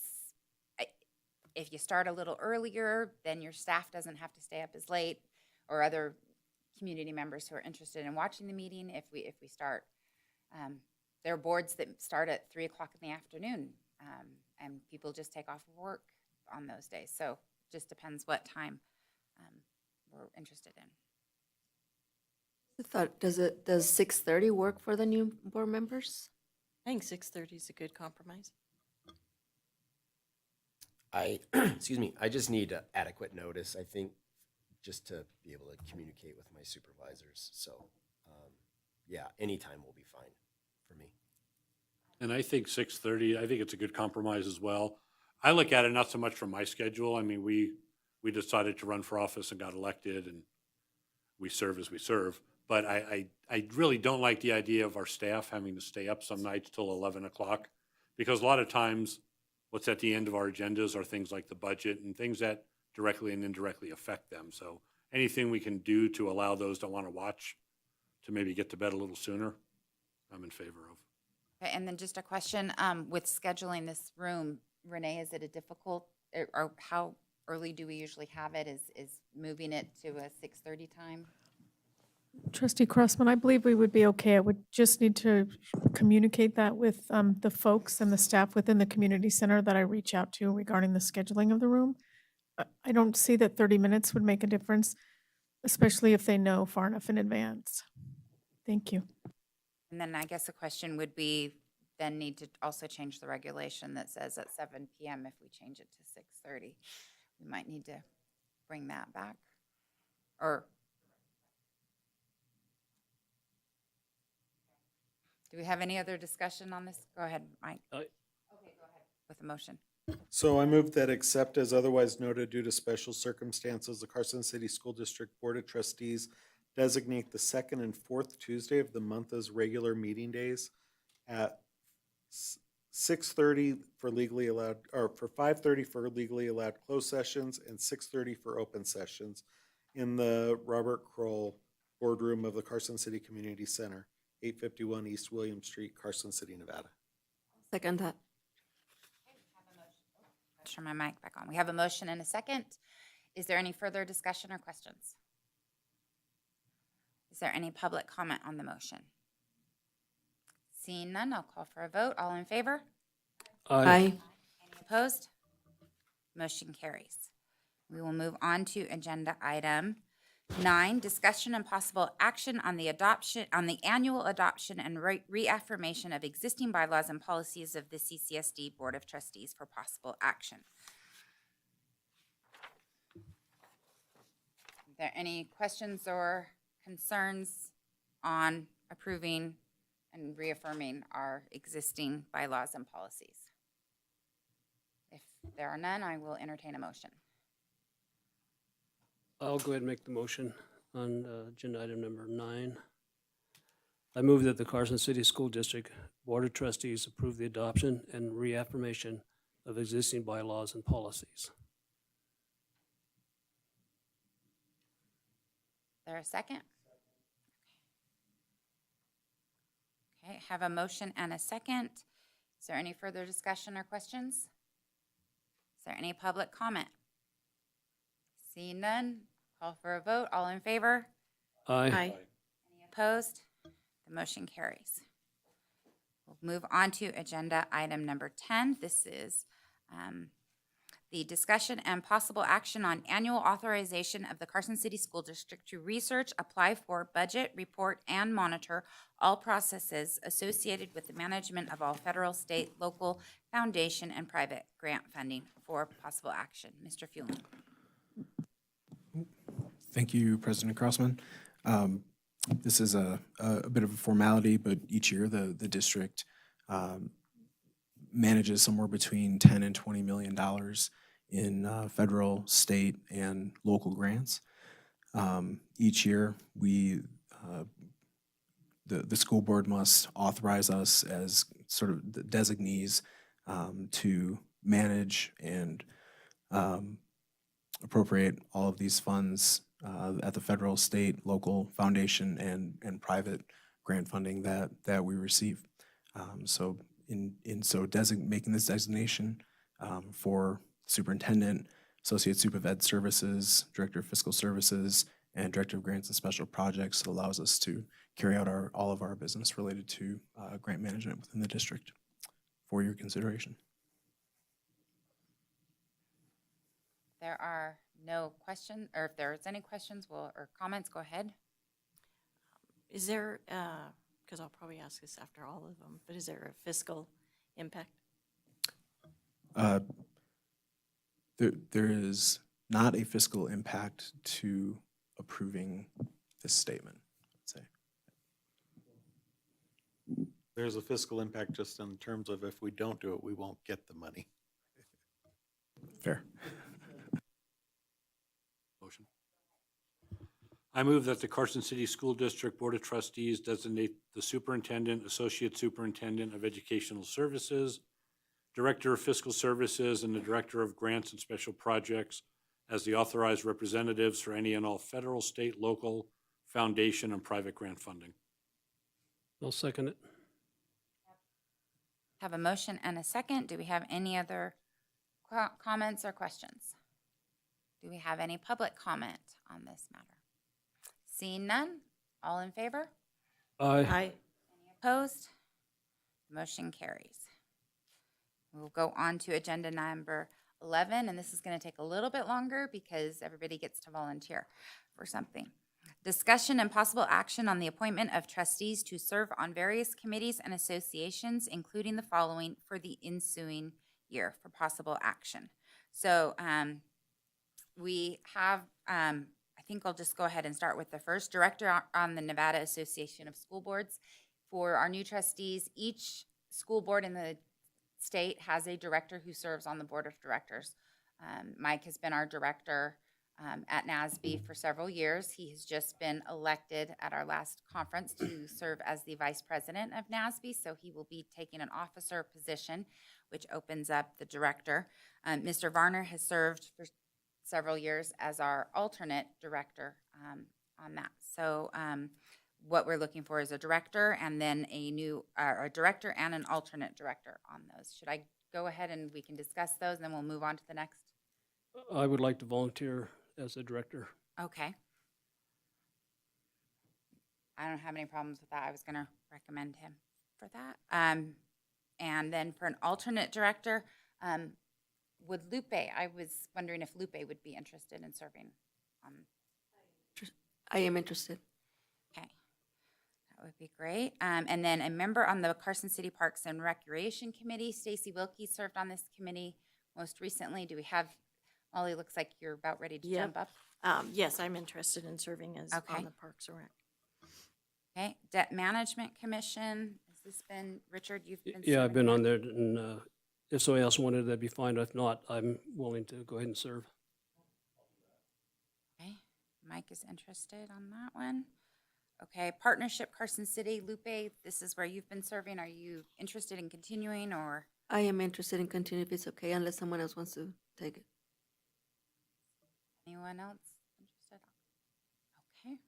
If you start a little earlier, then your staff doesn't have to stay up as late, or other community members who are interested in watching the meeting. If we start, there are boards that start at 3 o'clock in the afternoon, and people just take off of work on those days. So it just depends what time we're interested in. I thought, does 6:30 work for the new board members? I think 6:30 is a good compromise. Excuse me, I just need adequate notice, I think, just to be able to communicate with my supervisors. So, yeah, anytime will be fine for me. And I think 6:30, I think it's a good compromise as well. I look at it not so much from my schedule. I mean, we decided to run for office and got elected, and we serve as we serve. But I really don't like the idea of our staff having to stay up some nights till 11 o'clock, because a lot of times what's at the end of our agendas are things like the budget and things that directly and indirectly affect them. So anything we can do to allow those that want to watch to maybe get to bed a little sooner, I'm in favor of. Okay, and then just a question, with scheduling this room, Renee, is it a difficult, or how early do we usually have it? Is moving it to a 6:30 time? Trustee Crossman, I believe we would be okay. I would just need to communicate that with the folks and the staff within the community center that I reach out to regarding the scheduling of the room. I don't see that 30 minutes would make a difference, especially if they know far enough in advance. Thank you. And then I guess the question would be, then need to also change the regulation that says at 7 PM if we change it to 6:30. We might need to bring that back. Or do we have any other discussion on this? Go ahead, Mike. Okay, go ahead with the motion. So I move that except as otherwise noted due to special circumstances, the Carson City School District Board of Trustees designate the second and fourth Tuesday of the month as regular meeting days at 6:30 for legally allowed, or for 5:30 for legally allowed closed sessions and 6:30 for open sessions in the Robert Kroll boardroom of the Carson City Community Center, 851 East William Street, Carson City, Nevada. Second that. Turn my mic back on. We have a motion and a second. Is there any further discussion or questions? Is there any public comment on the motion? Seeing none, I'll call for a vote. All in favor? Aye. Any opposed? Motion carries. We will move on to agenda item 9, discussion and possible action on the annual adoption and reaffirmation of existing bylaws and policies of the CCSD Board of Trustees for possible action. Are there any questions or concerns on approving and reaffirming our existing bylaws and policies? If there are none, I will entertain a motion. I'll go ahead and make the motion on agenda item number 9. I move that the Carson City School District Board of Trustees approve the adoption and reaffirmation of existing bylaws and policies. Is there a second? Okay, have a motion and a second. Is there any further discussion or questions? Is there any public comment? Seeing none, call for a vote. All in favor? Aye. Any opposed? The motion carries. We'll move on to agenda item number 10. This is the discussion and possible action on annual authorization of the Carson City School District to research, apply for, budget, report, and monitor all processes associated with the management of all federal, state, local, foundation, and private grant funding for possible action. Mr. Fueling. Thank you, President Crossman. This is a bit of a formality, but each year the district manages somewhere between $10 and $20 million in federal, state, and local grants. Each year, the school board must authorize us as sort of the designees to manage and appropriate all of these funds at the federal, state, local, foundation, and private grant funding that we receive. So making this designation for superintendent, associate superintendent of ed services, director of fiscal services, and director of grants and special projects allows us to carry out all of our business related to grant management within the district for your consideration. There are no questions, or if there's any questions or comments, go ahead. Is there, because I'll probably ask this after all of them, but is there a fiscal impact? There is not a fiscal impact to approving this statement, I'd say. There's a fiscal impact just in terms of if we don't do it, we won't get the money. Fair. Motion. I move that the Carson City School District Board of Trustees designate the superintendent, associate superintendent of educational services, director of fiscal services, and the director of grants and special projects as the authorized representatives for any and all federal, state, local, foundation, and private grant funding. I'll second it. Have a motion and a second. Do we have any other comments or questions? Do we have any public comment on this matter? Seeing none, all in favor? Aye. Opposed? Motion carries. We'll go on to agenda number 11, and this is going to take a little bit longer because everybody gets to volunteer for something. Discussion and possible action on the appointment of trustees to serve on various committees and associations, including the following for the ensuing year for possible action. So we have, I think I'll just go ahead and start with the first director on the Nevada Association of School Boards. For our new trustees, each school board in the state has a director who serves on the board of directors. Mike has been our director at NASB for several years. He has just been elected at our last conference to serve as the vice president of NASB, so he will be taking an officer position, which opens up the director. Mr. Varner has served for several years as our alternate director on that. So what we're looking for is a director and then a director and an alternate director on those. Should I go ahead and we can discuss those and then we'll move on to the next? I would like to volunteer as a director. Okay. I don't have any problems with that. I was going to recommend him for that. And then for an alternate director, would Lupe, I was wondering if Lupe would be interested in serving on. I am interested. Okay. That would be great. And then a member on the Carson City Parks and Recreation Committee, Stacy Wilkie served on this committee most recently. Do we have, Molly, looks like you're about ready to Yep. jump up. Yes, I'm interested in serving as Okay. on the Parks and Rec. Okay. Debt Management Commission, has this been, Richard, you've been Yeah, I've serving been on there? there, and if somebody else wanted, that'd be fine. If not, I'm willing to go ahead and serve. Okay, Mike is interested on that one. Okay, Partnership Carson City, Lupe, this is where you've been serving. Are you interested in continuing or? I am interested in continuing if it's okay, unless someone else wants to take it. Anyone else interested? Okay.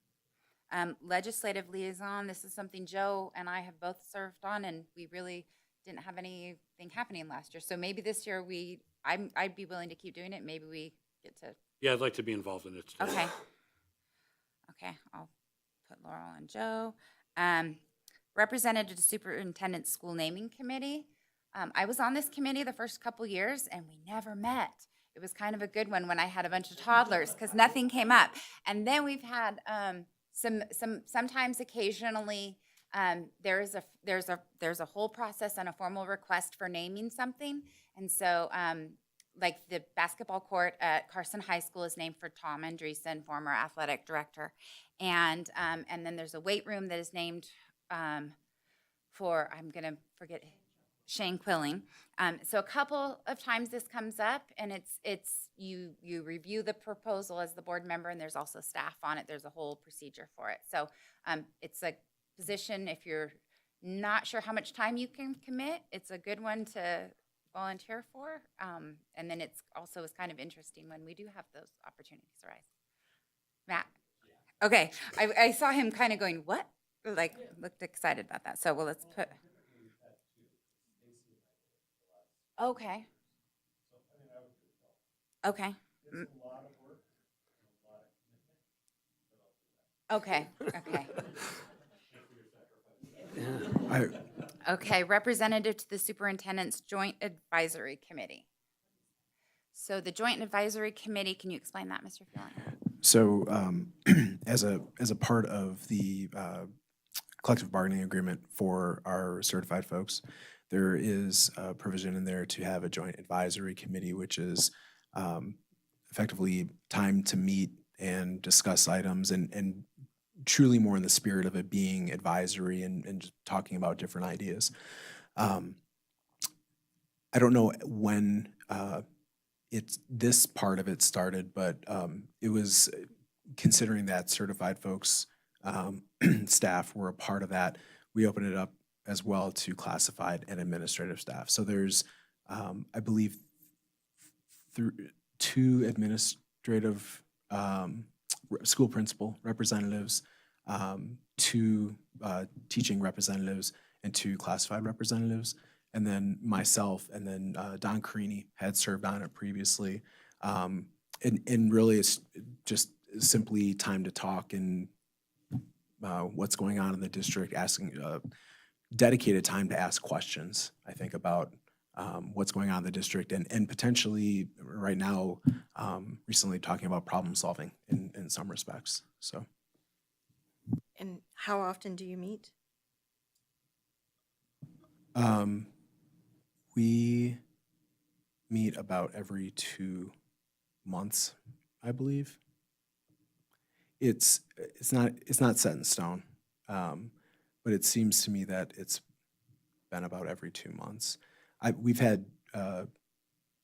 Legislative liaison, this is something Joe and I have both served on, and we really didn't have anything happening last year. So maybe this year I'd be willing to keep doing it. Maybe we get to. Yeah, I'd like to be involved in it too. Okay. Okay, I'll put Laurel and Joe. Representative to Superintendent School Naming Committee. I was on this committee the first couple years, and we never met. It was kind of a good one when I had a bunch of toddlers because nothing came up. And then we've had sometimes occasionally there's a whole process and a formal request for naming something. And so like the basketball court at Carson High School is named for Tom Andreessen, former athletic director. And then there's a weight room that is named for, I'm going to forget, Shane Quilling. So a couple of times this comes up, and you review the proposal as the board member, and there's also staff on it. There's a whole procedure for it. So it's a position, if you're not sure how much time you can commit, it's a good one to volunteer for. And then it's also is kind of interesting when we do have those opportunities arise. Matt? Okay, I saw him kind of going, what? Like, looked excited about that. So, well, let's put. Okay. Okay. Mm. Okay, okay. I, Okay, representative to the superintendent's joint advisory committee. So the joint advisory committee, can you explain that, Mr. Fueling? So, as a part of the collective bargaining agreement for our certified folks, there is a provision in there to have a joint advisory committee, which is effectively time to meet and discuss items and truly more in the spirit of it being advisory and just talking about different ideas. I don't know when this part of it started, but it was considering that certified folks staff were a part of that. We opened it up as well to classified and administrative staff. So there's, I believe, two administrative school principal representatives, two teaching representatives, and two classified representatives. And then myself, and then Don Carini had served on it previously. And really it's just simply time to talk and what's going on in the district, asking dedicated time to ask questions, I think, about what's going on in the district and potentially right now, recently talking about problem solving in some respects, so. And how often do you meet? We meet about every 2 months, I believe. It's not set in stone, but it seems to me that it's been about every 2 months. We've had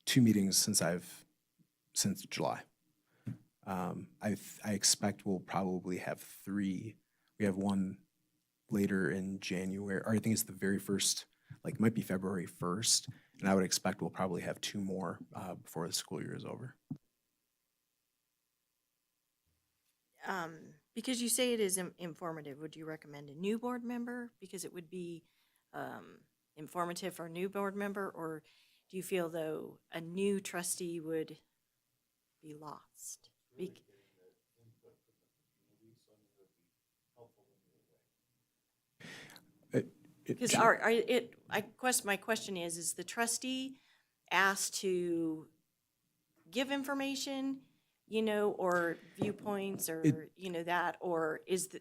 2 meetings since July. I expect we'll probably have 3. We have one later in January, or I think it's the very first, like might be February 1st, and I would expect we'll probably have 2 more before the school year is over. Because you say it is informative, would you recommend a new board member? Because it would be informative for a new board member, or do you feel though a new trustee would be lost? Because my question is the trustee asked to give information, or viewpoints, or that, or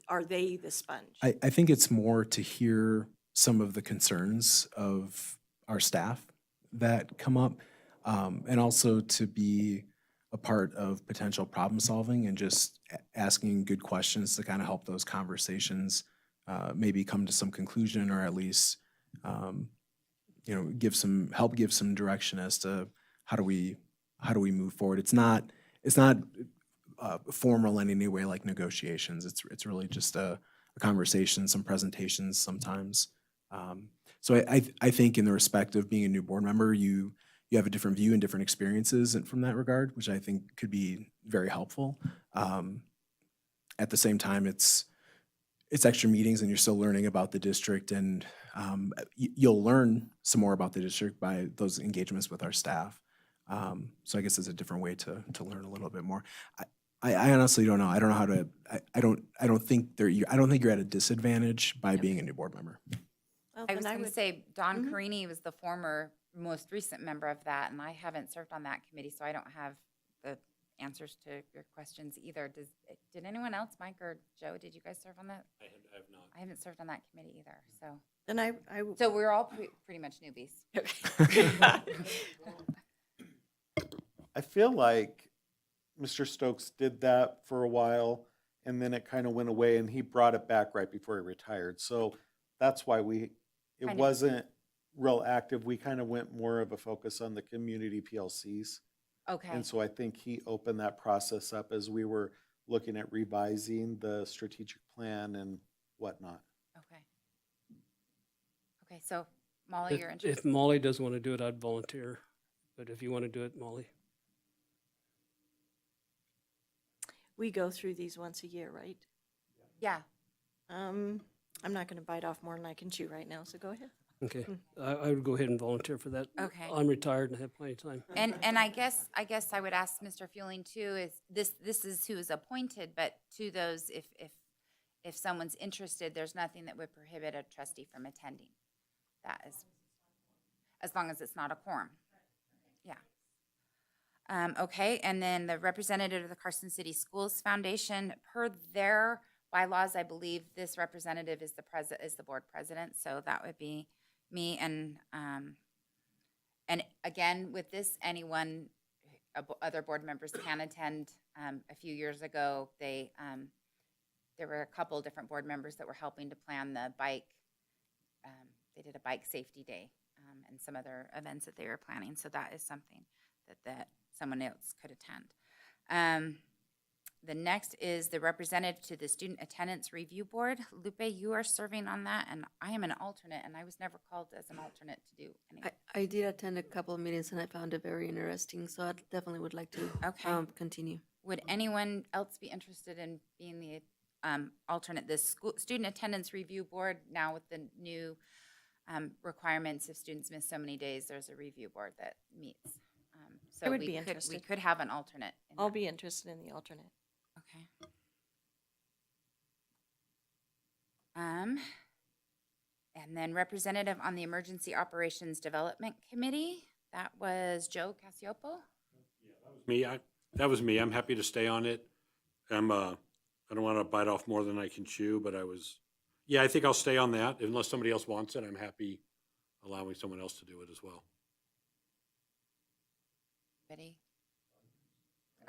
are they the sponge? I think it's more to hear some of the concerns of our staff that come up, and also to be a part of potential problem solving and just asking good questions to kind of help those conversations maybe come to some conclusion, or at least give some direction as to how do we move forward. It's not formal in any way like negotiations. It's really just a conversation, some presentations sometimes. So I think in the respect of being a new board member, you have a different view and different experiences from that regard, which I think could be very helpful. At the same time, it's extra meetings and you're still learning about the district, and you'll learn some more about the district by those engagements with our staff. So I guess it's a different way to learn a little bit more. I honestly don't know. I don't know how to. I don't think you're at a disadvantage by being a new board member. Well, I was then going to would- say, Don Mhm. Carini was the former, most recent member of that, and I haven't served on that committee, so I don't have the answers to your questions either. Did anyone else, Mike or Joe, did you guys serve on that? I have not. I haven't served on that committee either, so. Then I would. So we're all pretty much newbies. I feel like Mr. Stokes did that for a while, and then it kind of went away, and he brought it back right before he retired. So that's why it Kind of. wasn't real active. We kind of went more of a focus on the community PLCs. Okay, And so I think he opened that process up as we were looking at revising the strategic plan and whatnot. okay. Okay, so Molly, you're If interested? Molly doesn't want to do it, I'd volunteer. But if you want to do it, Molly. We go through these once a year, right? Yeah, I'm not going to bite off more than I can chew right now, so go ahead. Okay, I would go ahead and volunteer for that. okay. I'm retired and have plenty of time. And I guess I would ask Mr. Fueling too, is this is who is appointed, but to those, if someone's interested, there's nothing that would prohibit a trustee from attending. That is, as long as it's not a quorum. Yeah. Okay, and then the representative of the Carson City Schools Foundation, per their bylaws, I believe this representative is the board president, so that would be me. And again, with this, anyone, other board members can attend. A few years ago, there were a couple different board members that were helping to plan the bike. They did a bike safety day and some other events that they were planning. So that is something that someone else could attend. The next is the representative to the Student Attendance Review Board. Lupe, you are serving on that, and I am an alternate, and I was never called as an alternate to do anything. I did attend a couple of meetings and I found it very interesting, so I definitely would like to Okay. continue. Would anyone else be interested in being the alternate? The Student Attendance Review Board, now with the new requirements, if students miss so many days, there's a review board that meets. So I would we be could- interested. We could have an alternate. in I'll that. be interested in the alternate. Okay. And then representative on the Emergency Operations Development Committee, that was Joe Casiopo. That was me. I'm happy to stay on it. I don't want to bite off more than I can chew, but I think I'll stay on that. Unless somebody else wants it, I'm happy allowing someone else to do it as well. Ready?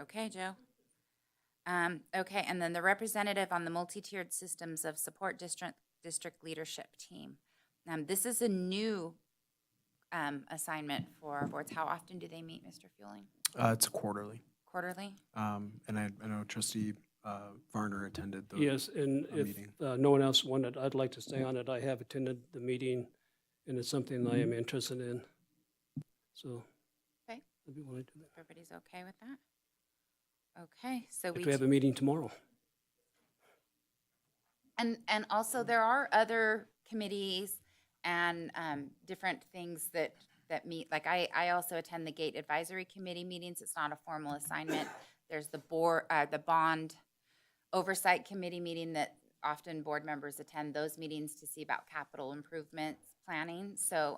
Okay, Joe. Okay, and then the representative on the Multi-Tiered Systems of Support District Leadership Team. This is a new assignment for our boards. How often do they meet, Mr. Fueling? It's quarterly. Quarterly? And I know Trustee Varner attended the Yes, and if meeting. no one else wanted, I'd like to stay on it. I have attended the meeting, and it's something I am interested in. So. Okay. If you want to do that. Everybody's okay with that? Okay, so We have a meeting tomorrow. And also, there are other committees and different things that meet. Like I also attend the Gate Advisory Committee meetings. It's not a formal assignment. There's the Bond Oversight Committee meeting that often board members attend those meetings to see about capital improvements planning. So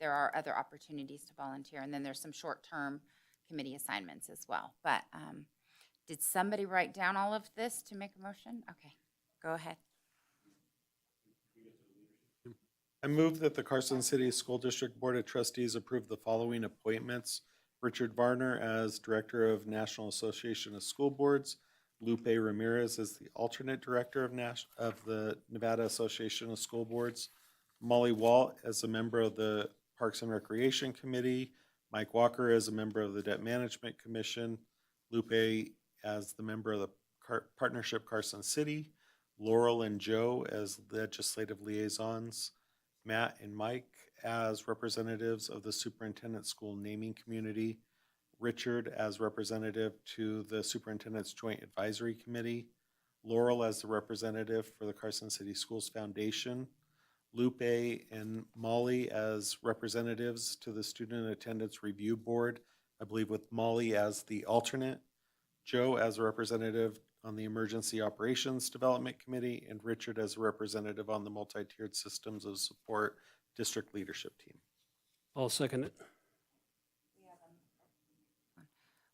there are other opportunities to volunteer. And then there's some short-term committee assignments as well. But did somebody write down all of this to make a motion? Okay, go ahead. I move that the Carson City School District Board of Trustees approve the following appointments. Richard Varner as Director of National Association of School Boards, Lupe Ramirez as the alternate director of the Nevada Association of School Boards, Molly Walt as a member of the Parks and Recreation Committee, Mike Walker as a member of the Debt Management Commission, Lupe as the member of the Partnership Carson City, Laurel and Joe as legislative liaisons, Matt and Mike as representatives of the Superintendent School Naming Community, Richard as representative to the Superintendent's Joint Advisory Committee, Laurel as the representative for the Carson City Schools Foundation, Lupe and Molly as representatives to the Student Attendance Review Board, I believe with Molly as the alternate, Joe as a representative on the Emergency Operations Development Committee, and Richard as a representative on the Multi-Tiered Systems of Support District Leadership Team. I'll second it.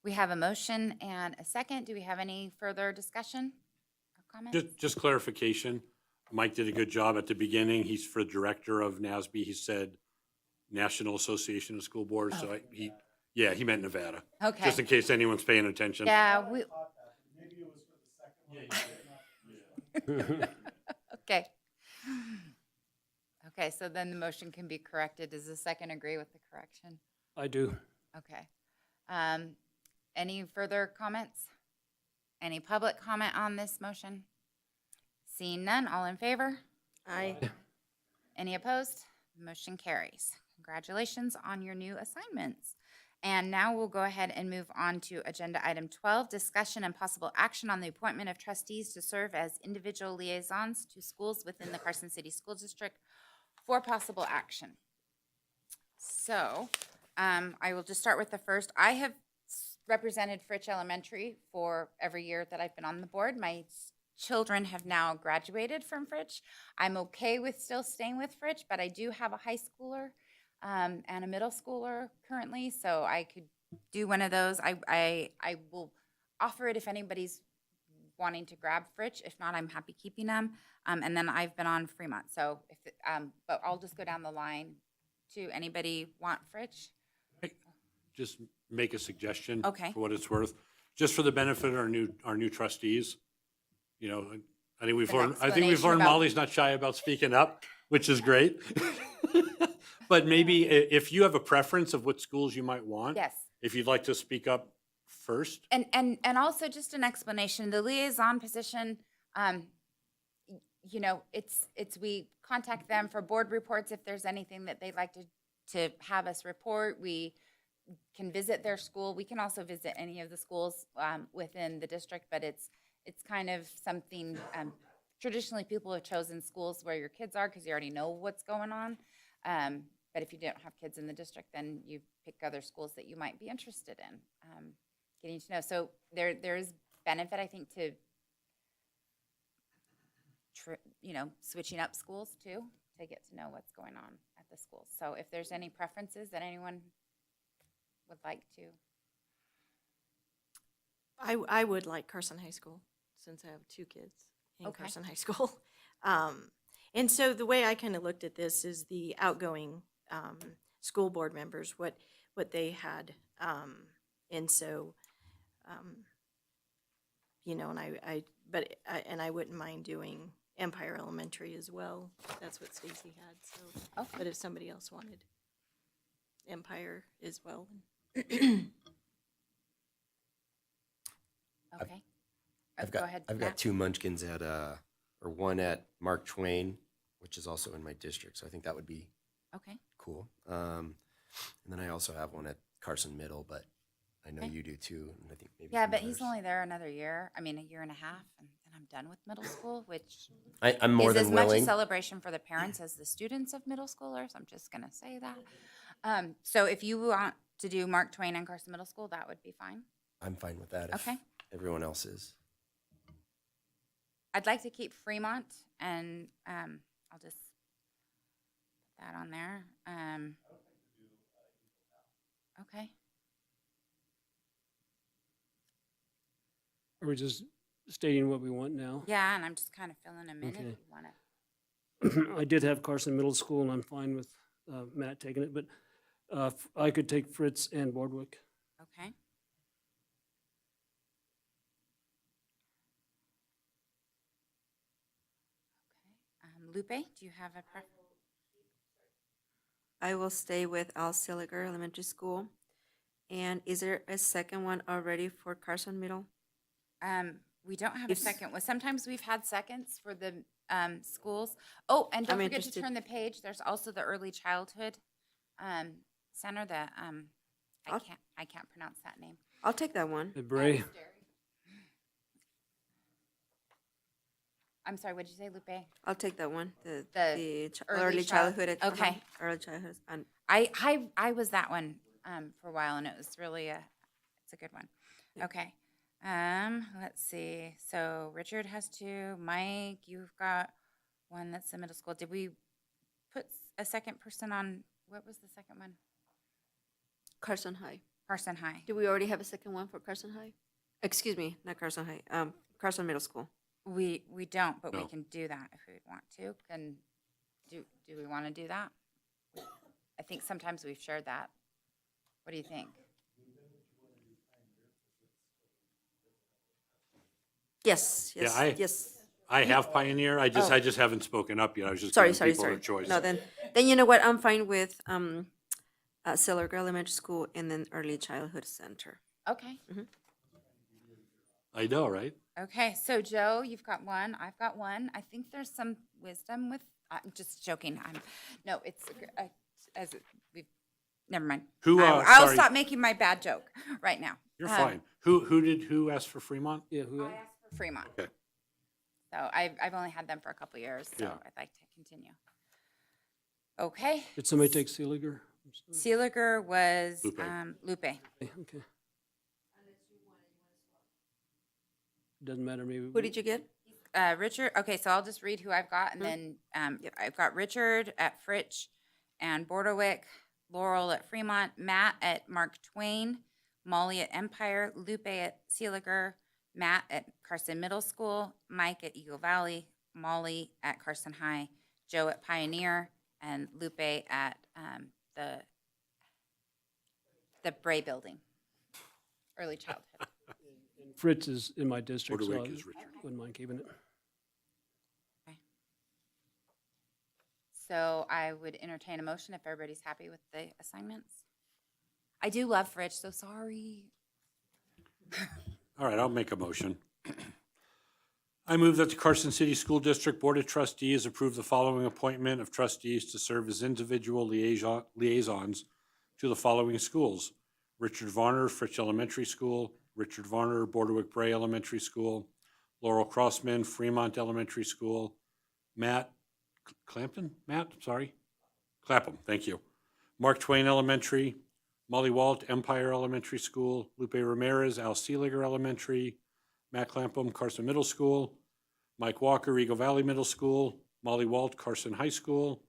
We have a motion and a second. Do we have any further discussion or comments? Just clarification. Mike did a good job at the beginning. He's for director of NASB. He said National Association of School Boards. So he meant Nevada. Okay. Just in case anyone's paying attention. Yeah, okay. Okay, so then the motion can be corrected. Does the second agree with the correction? I do. Okay. Any further comments? Any public comment on this motion? Seeing none, all in favor? Aye. Any opposed? Motion carries. Congratulations on your new assignments. And now we'll go ahead and move on to agenda item 12, discussion and possible action on the appointment of trustees to serve as individual liaisons to schools within the Carson City School District for possible action. So I will just start with the first. I have represented Fritch Elementary for every year that I've been on the board. My children have now graduated from Fritch. I'm okay with still staying with Fritch, but I do have a high schooler and a middle schooler currently, so I could do one of those. I will offer it if anybody's wanting to grab Fritch. If not, I'm happy keeping them. And then I've been on Fremont, so but I'll just go down the line. To anybody want Fritch? Just make a suggestion. Okay. For what it's worth, just for the benefit of our new trustees. You know, I think we've An learned, explanation about- Molly's not shy about speaking up, which is great. But maybe if you have a preference of what schools you might want. Yes. If you'd like to speak up first. And also just an explanation, the liaison position, you know, it's we contact them for board reports if there's anything that they'd like to have us report. We can visit their school. We can also visit any of the schools within the district, but it's kind of something, traditionally people have chosen schools where your kids are because you already know what's going on. But if you don't have kids in the district, then you pick other schools that you might be interested in getting to know. So there is benefit, I think, to you know, switching up schools too to get to know what's going on at the schools. So if there's any preferences that anyone would like to. I would like Carson High School, since I have 2 kids in Okay. Carson High School. And so the way I kind of looked at this is the outgoing school board members, what they had. And so, you know, and I wouldn't mind doing Empire Elementary as well. That's what Stacy had, so. Okay. But if somebody else wanted Empire as well. Okay. I've Go got, ahead. I've got Matt. 2 Munchkins at, or one at Mark Twain, which is also in my district, so I think that would be Okay. cool. And then I also have one at Carson Middle, but I know Okay. you do too, and I think maybe Yeah, some but he's others. only there another year. I mean, a year and a half, and then I'm done with middle school, which I'm more is than as much a willing. celebration for the parents as the students of middle schoolers. I'm just gonna say that. So if you want to do Mark Twain and Carson Middle School, that would be fine. I'm fine with that if Okay. everyone else is. I'd like to keep Fremont, and I'll just put that on there. Okay. Are we just stating what we want now? Yeah, and I'm just kind of filling them in if Okay. you want to. I did have Carson Middle School, and I'm fine with Matt taking it, but I could take Fritz and Boardwick. Okay. Lupe, do you have a preference? I will stay with Al Siliger Elementary School. And is there a second one already for Carson Middle? We don't have a If- second. Well, sometimes we've had seconds for the schools. Oh, and don't I'm forget to interested. turn the page. There's also the early childhood center that I'll- I can't pronounce that name. I'll take that one. Bray, I'm sorry, what did you say, Lupe? I'll take that one. The Early early child- childhood. okay. Early childhood. And I was that one for a while, and it was really it's a good one. Yeah. Okay. Let's see. So Richard has 2. Mike, you've got one that's the middle school. Did we put a second person on? What was the second one? Carson High. Carson High. Do we already have a second one for Carson High? Excuse me, not Carson High. Carson Middle School. We don't, but we No. can do that if we want to. Do we want to do that? I think sometimes we've shared that. What do you think? Yes, Yeah, yes, I- yes. I have Pioneer. I Oh. just haven't spoken up yet. I was just Sorry, giving sorry, people sorry. their choice. No, then you know what? I'm fine with Silver Elementary School and then Early Childhood Center. Okay. I know, right? Okay, so Joe, you've got one, I've got one. I think there's some wisdom with, I'm just joking. No, it's, never mind. Who, I'll sorry. stop making my bad joke right now. You're fine. Who asked for Fremont? Yeah, who, I asked for Fremont. Okay. So I've only had them for a couple years, so Yeah. I'd like to continue. Okay, did somebody take Seeliger? I'm sorry. Seeliger was Lupe. Lupe. Okay. Doesn't matter, maybe. Who did you get? Richard, okay, so I'll just read who I've got, and then I've got Richard at Fritch and Bordewick, Laurel at Fremont, Matt at Mark Twain, Molly at Empire, Lupe at Seeliger, Matt at Carson Middle School, Mike at Eagle Valley, Molly at Carson High, Joe at Pioneer, and Lupe at the Bray Building, early childhood. Fritz is in my district, so I Bordewick is Richard. wouldn't mind keeping it. So I would entertain a motion if everybody's happy with the assignments. I do love Fritch, so sorry. All right, I'll make a motion. I move that the Carson City School District Board of Trustees approve the following appointment of trustees to serve as individual liaisons to the following schools: Richard Varner, Fritch Elementary School; Richard Varner, Bordewick Bray Elementary School; Laurel Crossman, Fremont Elementary School; Matt Clapham, thank you. Mark Twain Elementary; Molly Walt, Empire Elementary School; Lupe Ramirez, Al Seeliger Elementary; Matt Clapham, Carson Middle School; Mike Walker, Eagle Valley Middle School; Molly Walt, Carson High School;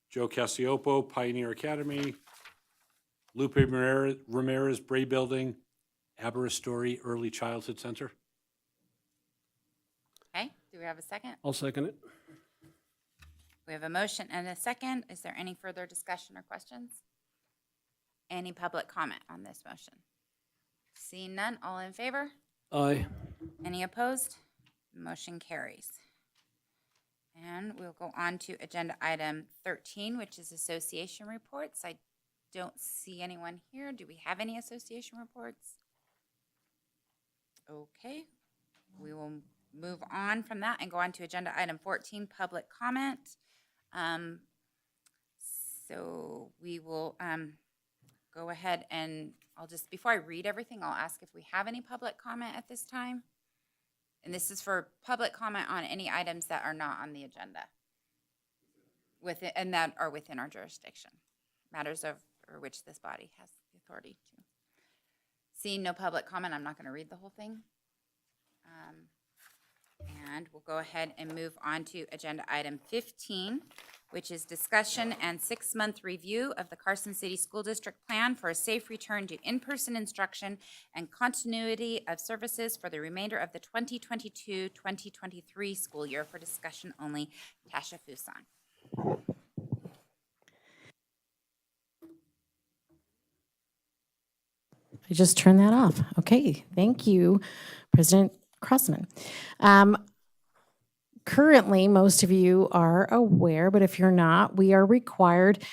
Joe Cassiopo, Pioneer Academy; Lupe Ramirez, Bray Building; Aberystwyth Early Childhood Center. Okay, do we have a second? I'll second it. We have a motion and a second. Is there any further discussion or questions? Any public comment on this motion? Seeing none, all in favor? Aye. Any opposed? Motion carries. And we'll go on to agenda item 13, which is association reports. I don't see anyone here. Do we have any association reports? Okay, we will move on from that and go on to agenda item 14, public comment. So we will go ahead and I'll just, before I read everything, I'll ask if we have any public comment at this time. And this is for public comment on any items that are not on the agenda and that are within our jurisdiction, matters of or which this body has the authority to. Seeing no public comment, I'm not going to read the whole thing. And we'll go ahead and move on to agenda item 15, which is discussion and 6-month review of the Carson City School District Plan for a safe return to in-person instruction and continuity of services for the remainder of the 2022-2023 school year. For discussion only, Tasha Fuson. I just turned that off. Okay, thank you, President Crossman. Currently, most of you are aware, but if you're not, we are required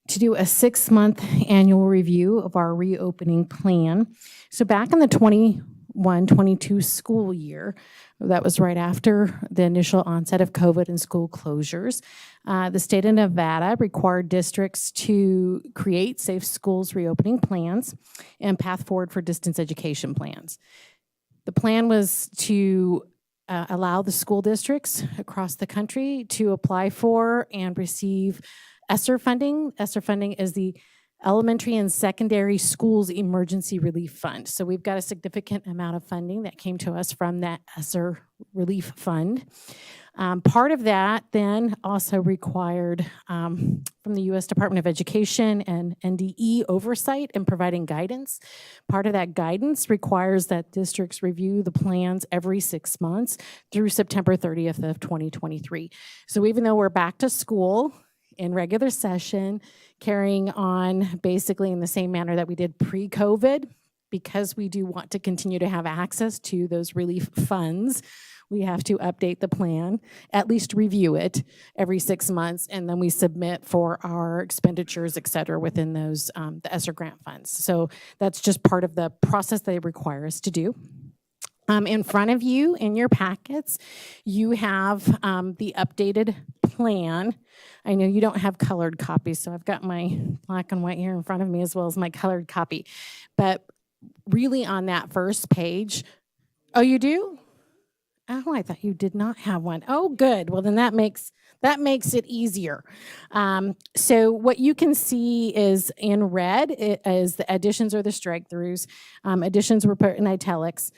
to do a 6-month annual review of our reopening plan. So back in the 21-22 school year, that was right after the initial onset of COVID and school closures, the state of Nevada required districts to create safe schools reopening plans and path forward for distance education plans. The plan was to allow the school districts across the country to apply for and receive ESSER funding. ESSER funding is the Elementary and Secondary Schools Emergency Relief Fund. So we've got a significant amount of funding that came to us from that ESSER Relief Fund. Part of that then also required from the U.S. Department of Education and NDE oversight in providing guidance. Part of that guidance requires that districts review the plans every 6 months through September 30th of 2023. So even though we're back to school in regular session, carrying on basically in the same manner that we did pre-COVID, because we do want to continue to have access to those relief funds, we have to update the plan, at least review it every 6 months, and then we submit for our expenditures, et cetera, within those, the ESSER grant funds. So that's just part of the process they require us to do. In front of you, in your packets, you have the updated plan. I know you don't have colored copies, so I've got my black and white here in front of me as well as my colored copy. But really on that first page, oh, you do? Oh, I thought you did not have one. Oh, good. Well, then that makes it easier. So what you can see is in red is the additions or the strike-throughs. Additions were put in italics.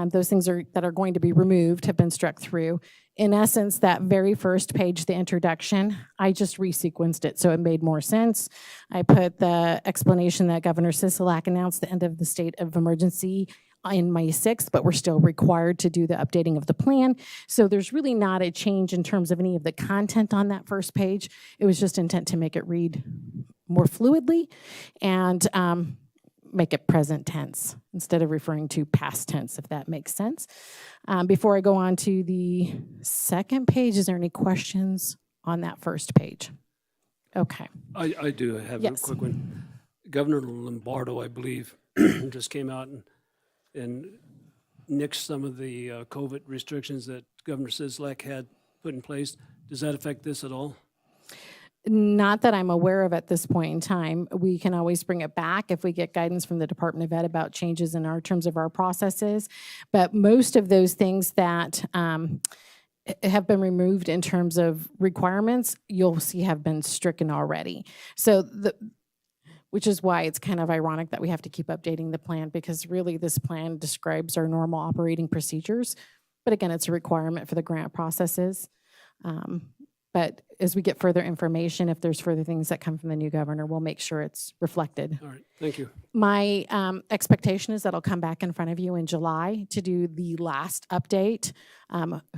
Those things that are going to be removed have been struck through. In essence, that very first page, the introduction, I just resequenced it so it made more sense. I put the explanation that Governor Sisolak announced the end of the state of emergency in May 6th, but we're still required to do the updating of the plan. So there's really not a change in terms of any of the content on that first page. It was just intent to make it read more fluidly and make it present tense instead of referring to past tense, if that makes sense. Before I go on to the second page, is there any questions on that first page? Okay. I do have a Yes. quick one. Governor Lombardo, I believe, just came out and nixed some of the COVID restrictions that Governor Sisolak had put in place. Does that affect this at all? Not that I'm aware of at this point in time. We can always bring it back if we get guidance from the Department of Ed about changes in our terms of our processes. But most of those things that have been removed in terms of requirements, you'll see have been stricken already. So which is why it's kind of ironic that we have to keep updating the plan, because really this plan describes our normal operating procedures. But again, it's a requirement for the grant processes. But as we get further information, if there's further things that come from the new governor, we'll make sure it's reflected. All right, thank you. My expectation is that I'll come back in front of you in July to do the last update.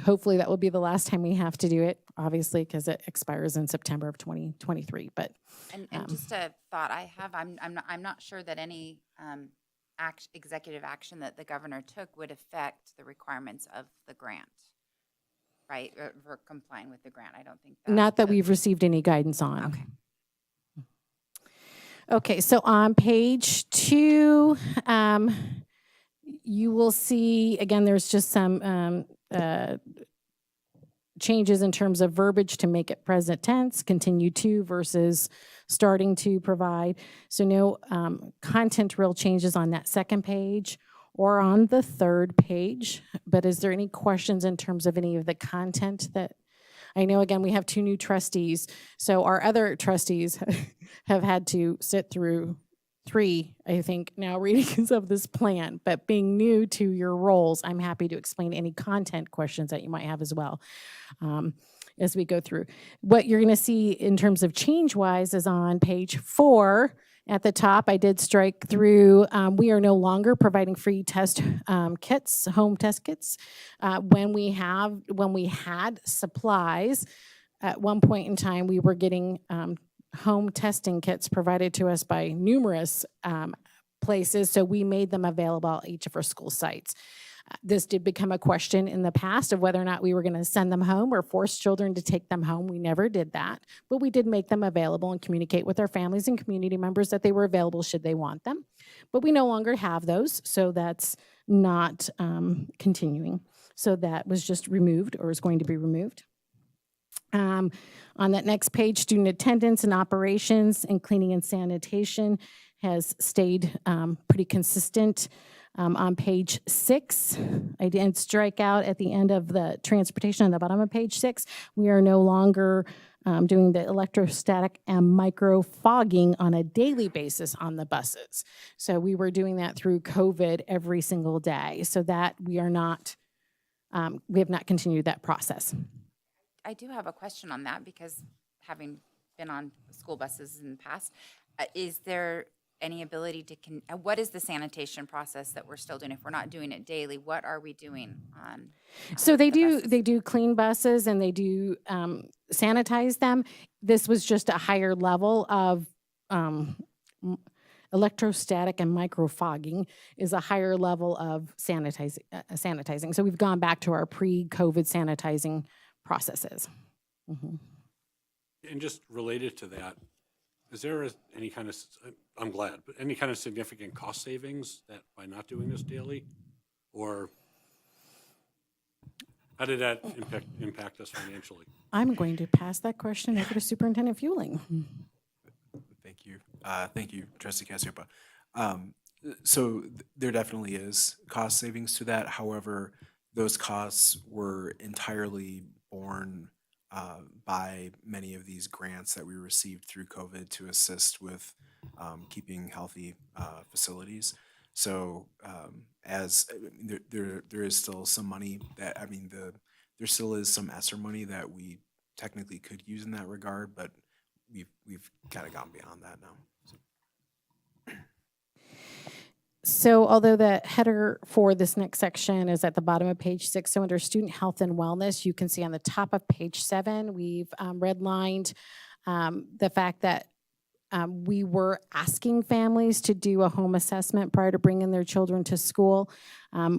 Hopefully that will be the last time we have to do it, obviously, because it expires in September of 2023. But And just a thought I have, I'm not sure that any executive action that the governor took would affect the requirements of the grant, right? Or for complying with the grant. I don't think that. not that we've received any guidance on. Okay. Okay, so on page 2, you will see, again, there's just some changes in terms of verbiage to make it present tense, continue to versus starting to provide. So no content real changes on that second page or on the third page. But is there any questions in terms of any of the content that, I know, again, we have 2 new trustees. So our other trustees have had to sit through 3, I think, now readings of this plan. But being new to your roles, I'm happy to explain any content questions that you might have as well as we go through. What you're going to see in terms of change-wise is on page 4. At the top, I did strike through, we are no longer providing free test kits, home test kits. When we had supplies, at one point in time, we were getting home testing kits provided to us by numerous places, so we made them available at each of our school sites. This did become a question in the past of whether or not we were going to send them home or force children to take them home. We never did that, but we did make them available and communicate with our families and community members that they were available should they want them. But we no longer have those, so that's not continuing. So that was just removed, or is going to be removed. On that next page, student attendance and operations and cleaning and sanitation has stayed pretty consistent. On page 6, I did strike out at the end of the transportation on the bottom of page 6. We are no longer doing the electrostatic and micro fogging on a daily basis on the buses. So we were doing that through COVID every single day. So that we are not, we have not continued that process. I do have a question on that, because having been on school buses in the past, is there any ability to, what is the sanitation process that we're still doing? If we're not doing it daily, what are we doing on? So they buses? do clean buses and they do sanitize them. This was just a higher level of electrostatic and microfogging is a higher level of sanitizing. So we've gone back to our pre-COVID sanitizing processes. Mhm. And just related to that, is there any kind of, I'm glad, but any kind of significant cost savings that by not doing this daily? Or how did that impact us financially? I'm going to pass that question over to Superintendent Fueling. Thank you. Thank you, Trustee Casiopa. So there definitely is cost savings to that. However, those costs were entirely borne by many of these grants that we received through COVID to assist with keeping healthy facilities. So there is still some money that, there still is some ESSER money that we technically could use in that regard, but we've kind of gone beyond that now. So although the header for this next section is at the bottom of page 6, so under student health and wellness, you can see on the top of page 7, we've redlined the fact that we were asking families to do a home assessment prior to bringing their children to school.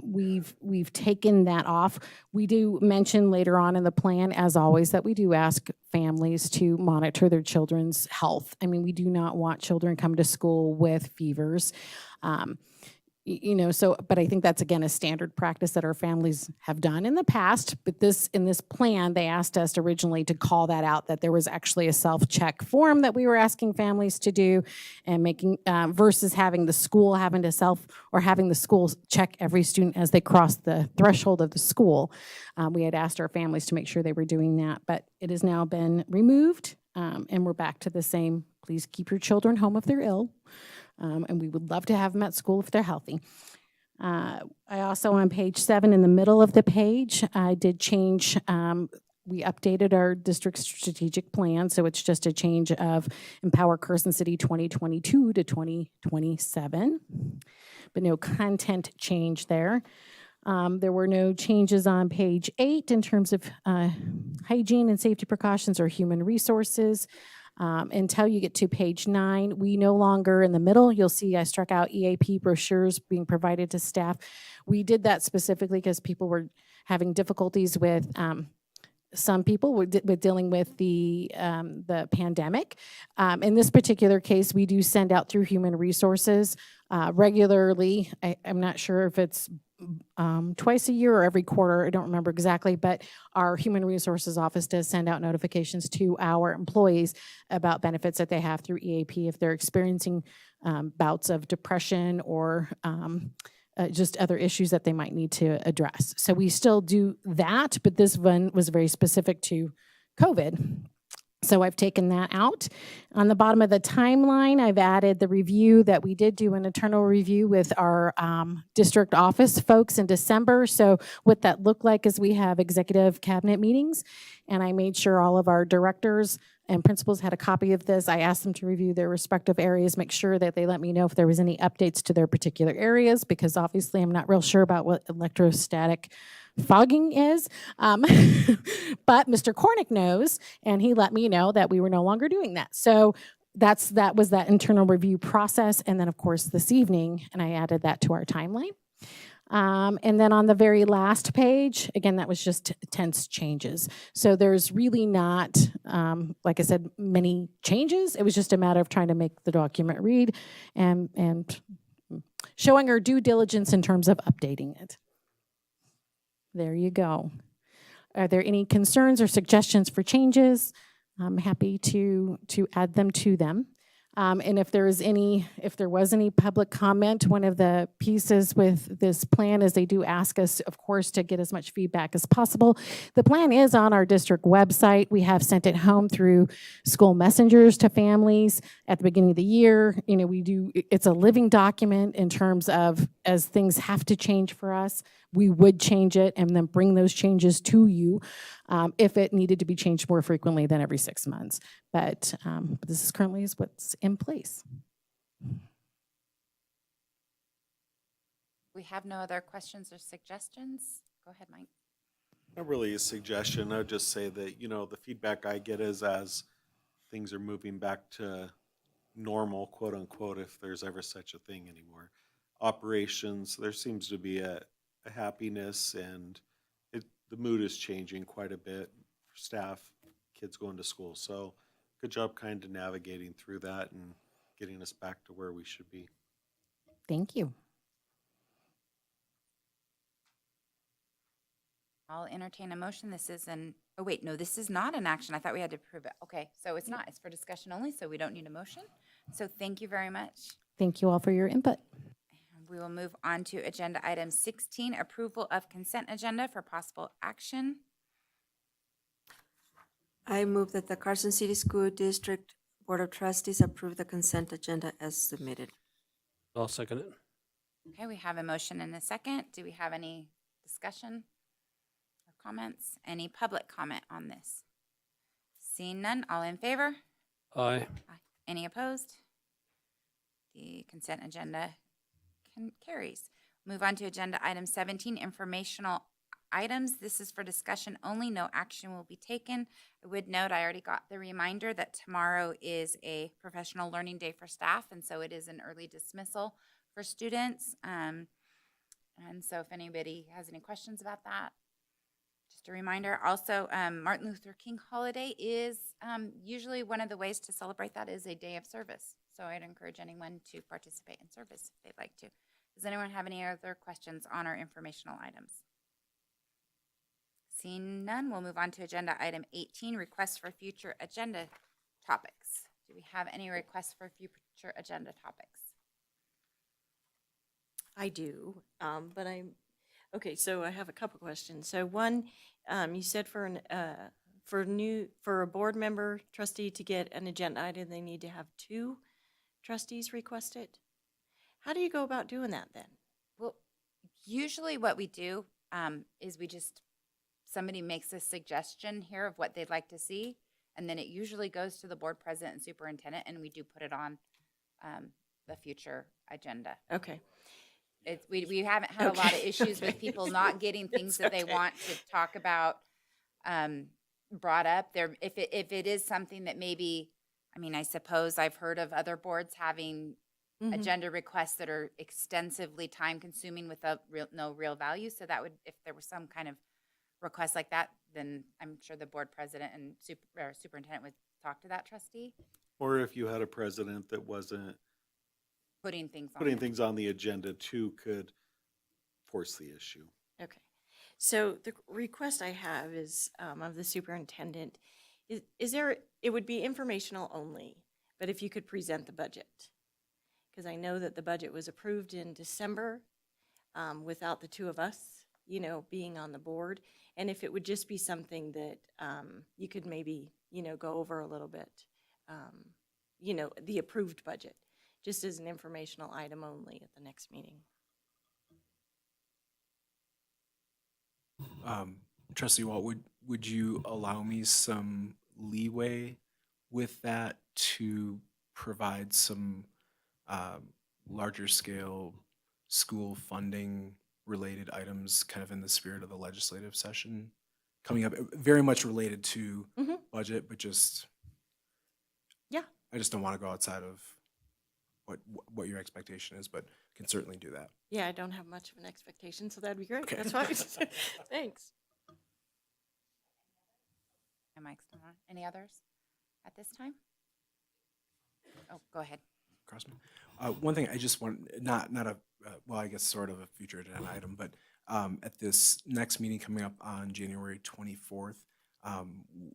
We've taken that off. We do mention later on in the plan, as always, that we do ask families to monitor their children's health. I mean, we do not want children come to school with fevers. But I think that's, again, a standard practice that our families have done in the past. But in this plan, they asked us originally to call that out, that there was actually a self-check form that we were asking families to do, and making versus having the school having the school check every student as they cross the threshold of the school. We had asked our families to make sure they were doing that, but it has now been removed, and we're back to the same. Please keep your children home if they're ill. And we would love to have them at school if they're healthy. I also, on page 7, in the middle of the page, I did change, we updated our district strategic plan, so it's just a change of Empower Carson City 2022 to 2027, but no content change there. There were no changes on page 8 in terms of hygiene and safety precautions or human resources. Until you get to page 9, we no longer, in the middle, you'll see I struck out EAP brochures being provided to staff. We did that specifically because people were having difficulties with, some people with dealing with the pandemic. In this particular case, we do send out through human resources regularly. I'm not sure if it's twice a year or every quarter, I don't remember exactly, but our Human Resources Office does send out notifications to our employees about benefits that they have through EAP if they're experiencing bouts of depression or just other issues that they might need to address. So we still do that, but this one was very specific to COVID. So I've taken that out. On the bottom of the timeline, I've added the review that we did do, an internal review with our district office folks in December. So what that looked like is we have executive cabinet meetings, and I made sure all of our directors and principals had a copy of this. I asked them to review their respective areas, make sure that they let me know if there was any updates to their particular areas, because obviously I'm not real sure about what electrostatic fogging is. But Mr. Cornick knows, and he let me know that we were no longer doing that. So that was that internal review process. And then, of course, this evening, and I added that to our timeline. And then on the very last page, again, that was just tense changes. So there's really not, like I said, many changes. It was just a matter of trying to make the document read and showing our due diligence in terms of updating it. There you go. Are there any concerns or suggestions for changes? I'm happy to add them to them. And if there was any public comment, one of the pieces with this plan is they do ask us, of course, to get as much feedback as possible. The plan is on our district website. We have sent it home through school messengers to families at the beginning of the year. It's a living document in terms of as things have to change for us, we would change it and then bring those changes to you if it needed to be changed more frequently than every 6 months. But this is currently what's in place. We have no other questions or suggestions. Go ahead, Mike. Not really a suggestion. I would just say that, the feedback I get is as things are moving back to normal, quote unquote, if there's ever such a thing anymore. Operations, there seems to be a happiness, and the mood is changing quite a bit for staff, kids going to school. So good job kind of navigating through that and getting us back to where we should be. Thank you. I'll entertain a motion. This is oh wait, no, this is not an action. I thought we had to prove it. Okay, so it's not. It's for discussion only, so we don't need a motion. So thank you very much. Thank you all for your input. We will move on to agenda item 16, approval of consent agenda for possible action. I move that the Carson City School District Board of Trustees approve the consent agenda as submitted. I'll second it. Okay, we have a motion and a second. Do we have any discussion or comments? Any public comment on this? Seeing none, all in favor? Aye. Aye. Any opposed? The consent agenda carries. Move on to agenda item 17, informational items. This is for discussion only. No action will be taken. I would note I already got the reminder that tomorrow is a professional learning day for staff, and so it is an early dismissal for students. And so if anybody has any questions about that, just a reminder. Also, Martin Luther King holiday is usually one of the ways to celebrate that is a day of service. So I'd encourage anyone to participate in service if they'd like to. Does anyone have any other questions on our informational items? Seeing none, we'll move on to agenda item 18, requests for future agenda topics. Do we have any requests for future agenda topics? I do, but okay, so I have a couple questions. So one, you said for a board member trustee to get an agenda item, they need to have 2 trustees request it. How do you go about doing that then? Well, usually what we do is somebody makes a suggestion here of what they'd like to see, and then it usually goes to the board president and superintendent, and we do put it on the future agenda. Okay. We haven't had a lot of Okay. issues with people not getting things that they okay. want to talk about brought up. If it is something that maybe, I mean, I suppose I've heard of other boards having Mhm. agenda requests that are extensively time consuming with no real value. So that would, if there was some kind of request like that, then I'm sure the board president and superintendent would talk to that trustee, Or if you had a president that wasn't putting things on. putting there. things on the agenda too, could force the issue. Okay. So the request I have is of the superintendent. Is there, it would be informational only, but if you could present the budget. Because I know that the budget was approved in December without the 2 of us, being on the board. And if it would just be something that you could maybe, go over a little bit, the approved budget, just as an informational item only at the next meeting. Trustee Walt, would you allow me some leeway with that to provide some larger scale school funding related items kind of in the spirit of the legislative session coming up, very much related to Mhm. budget, but just, Yeah. I just don't want to go outside of what your expectation is, but can certainly do that. Yeah, I don't have much of an expectation, so that'd be great. Okay. That's fine. Thanks. My mic's not on. Any others at this time? Oh, go ahead. Crossman. One thing I just want, not a, well, I guess sort of a future agenda item, but at this next meeting coming up on January 24th,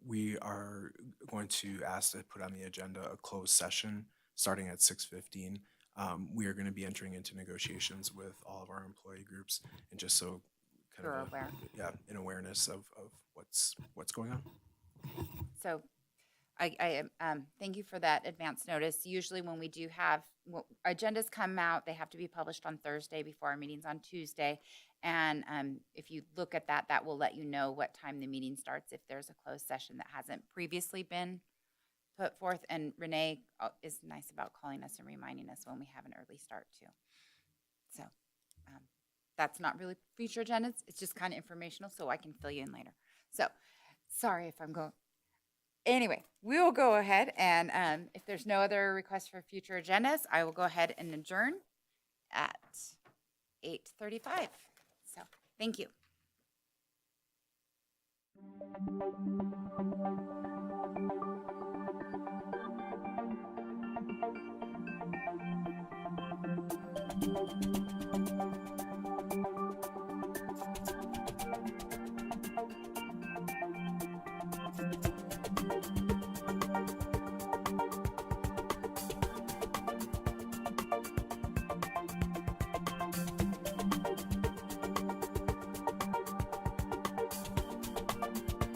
we are going to ask to put on the agenda a closed session starting at 6:15. We are going to be entering into negotiations with all of our employee groups, and just so kind You're of aware. yeah, an awareness of what's going on. So I thank you for that advance notice. Usually when we do have, agendas come out, they have to be published on Thursday before our meeting's on Tuesday. And if you look at that, that will let you know what time the meeting starts if there's a closed session that hasn't previously been put forth. And Renee is nice about calling us and reminding us when we have an early start too. So that's not really future agendas. It's just kind of informational so I can fill you in later. So sorry if I'm going. Anyway, we will go ahead and if there's no other requests for future agendas, I will go ahead and adjourn at 8:35. So, thank you.